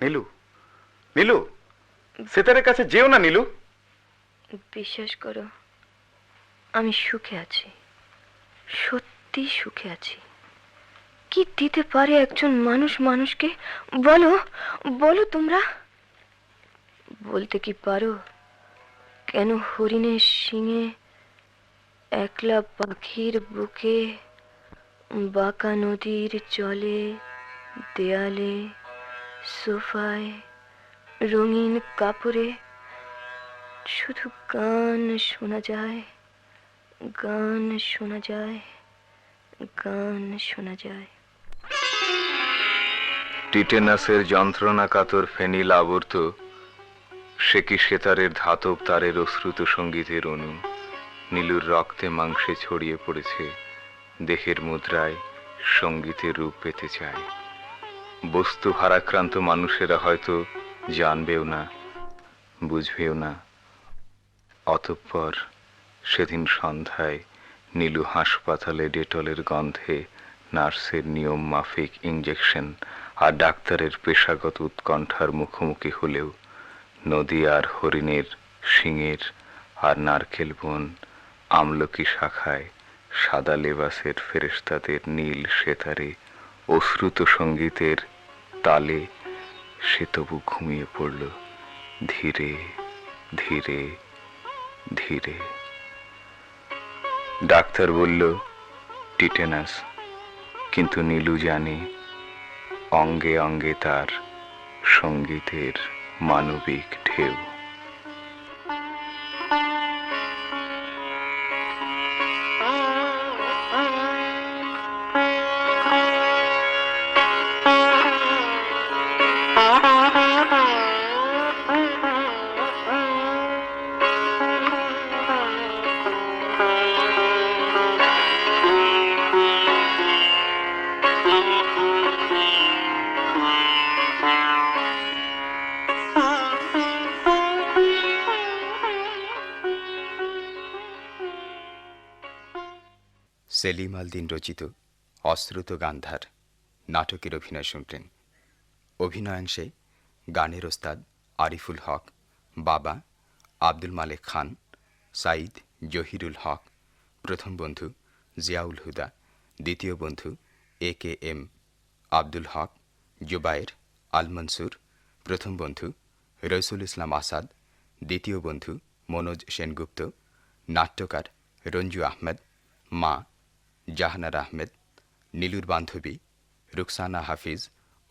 নীলু, নীলু, সেতারের কাছে যেও না নীলু। বিশ্বাস করো, আমি সুখে আছি, সত্যি সুখে আছি। কি দিতে পারে একজন মানুষ মানুষকে? বলো বলো তোমরা, বলতে কি পারো? কেন হরিণের শিঙে, একলা পাখির বুকে, বাঁকা নদীর জলে, দেয়ালে, সোফায়, রঙিন কাপড়ে শুধু গান শোনা যায়, গান শোনা যায়, গান শোনা যায়। টিটেনাসের যন্ত্রণা কাতর ফেনিল আবর্ত সে কি সেতারের ধাতব তারের অশ্রুত সঙ্গীতের অনু নীলুর রক্তে মাংসে ছড়িয়ে পড়েছে, দেহের মুদ্রায় সঙ্গীতের রূপ পেতে চায়। বস্তু ভারাক্রান্ত মানুষেরা হয়তো জানবেও না, বুঝবেও না। অতঃপর সেদিন সন্ধ্যায় নীলু হাসপাতালে ডেটলের গন্ধে, নার্সের নিয়ম মাফিক ইঞ্জেকশন আর ডাক্তারের পেশাগত উৎকণ্ঠার মুখোমুখি হলেও নদী আর হরিণের শিঙের আর নারকেল বন, আমলকি শাখায় সাদা লেবাসের ফেরেশতাদের নীল সেতারে, অশ্রুত সঙ্গীতের তালে সে তবু ঘুমিয়ে পড়ল ধীরে ধীরে ধীরে। ডাক্তার বলল টিটেনাস, কিন্তু নীলু জানে অঙ্গে অঙ্গে তার সঙ্গীতের মানবিক ঢেউ। সেলিম আল দীন রচিত অশ্রুত গান্ধার নাটকের অভিনয় শুনলেন। অভিনয়াংশে গানের ওস্তাদ আরিফুল হক, বাবা আব্দুল মালেক খান, সাইদ জহিরুল হক, প্রথম বন্ধু জিয়াউল হুদা, দ্বিতীয় বন্ধু AKM আব্দুল হক, জুবায়ের আল মনসুর, প্রথম বন্ধু রসুল ইসলাম আসাদ, দ্বিতীয় বন্ধু মনোজ সেনগুপ্ত, নাট্যকার রঞ্জু আহমেদ, মা জাহানার আহমেদ, নীলুর বান্ধবী রুকসানা হাফিজ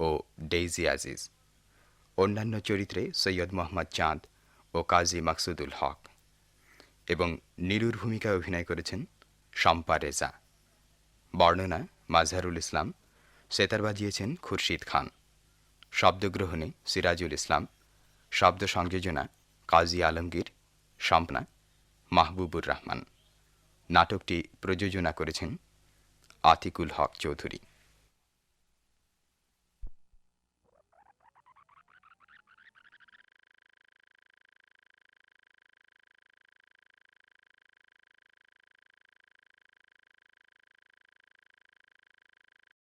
ও ডেইজি আজিজ। অন্যান্য চরিত্রে সৈয়দ মোহাম্মদ চাঁদ ও কাজী মাকসুদুল হক এবং নীলুর ভূমিকায় অভিনয় করেছেন শম্পা রেজা। বর্ণনা মাজহারুল ইসলাম, সেতার বাজিয়েছেন খুরশিদ খান, শব্দগ্রহণে সিরাজুল ইসলাম, শব্দ সংযোজনা কাজী আলমগীর, সম্পনা মাহবুবুর রহমান। নাটকটি প্রযোজনা করেছেন আতিকুল হক চৌধুরী।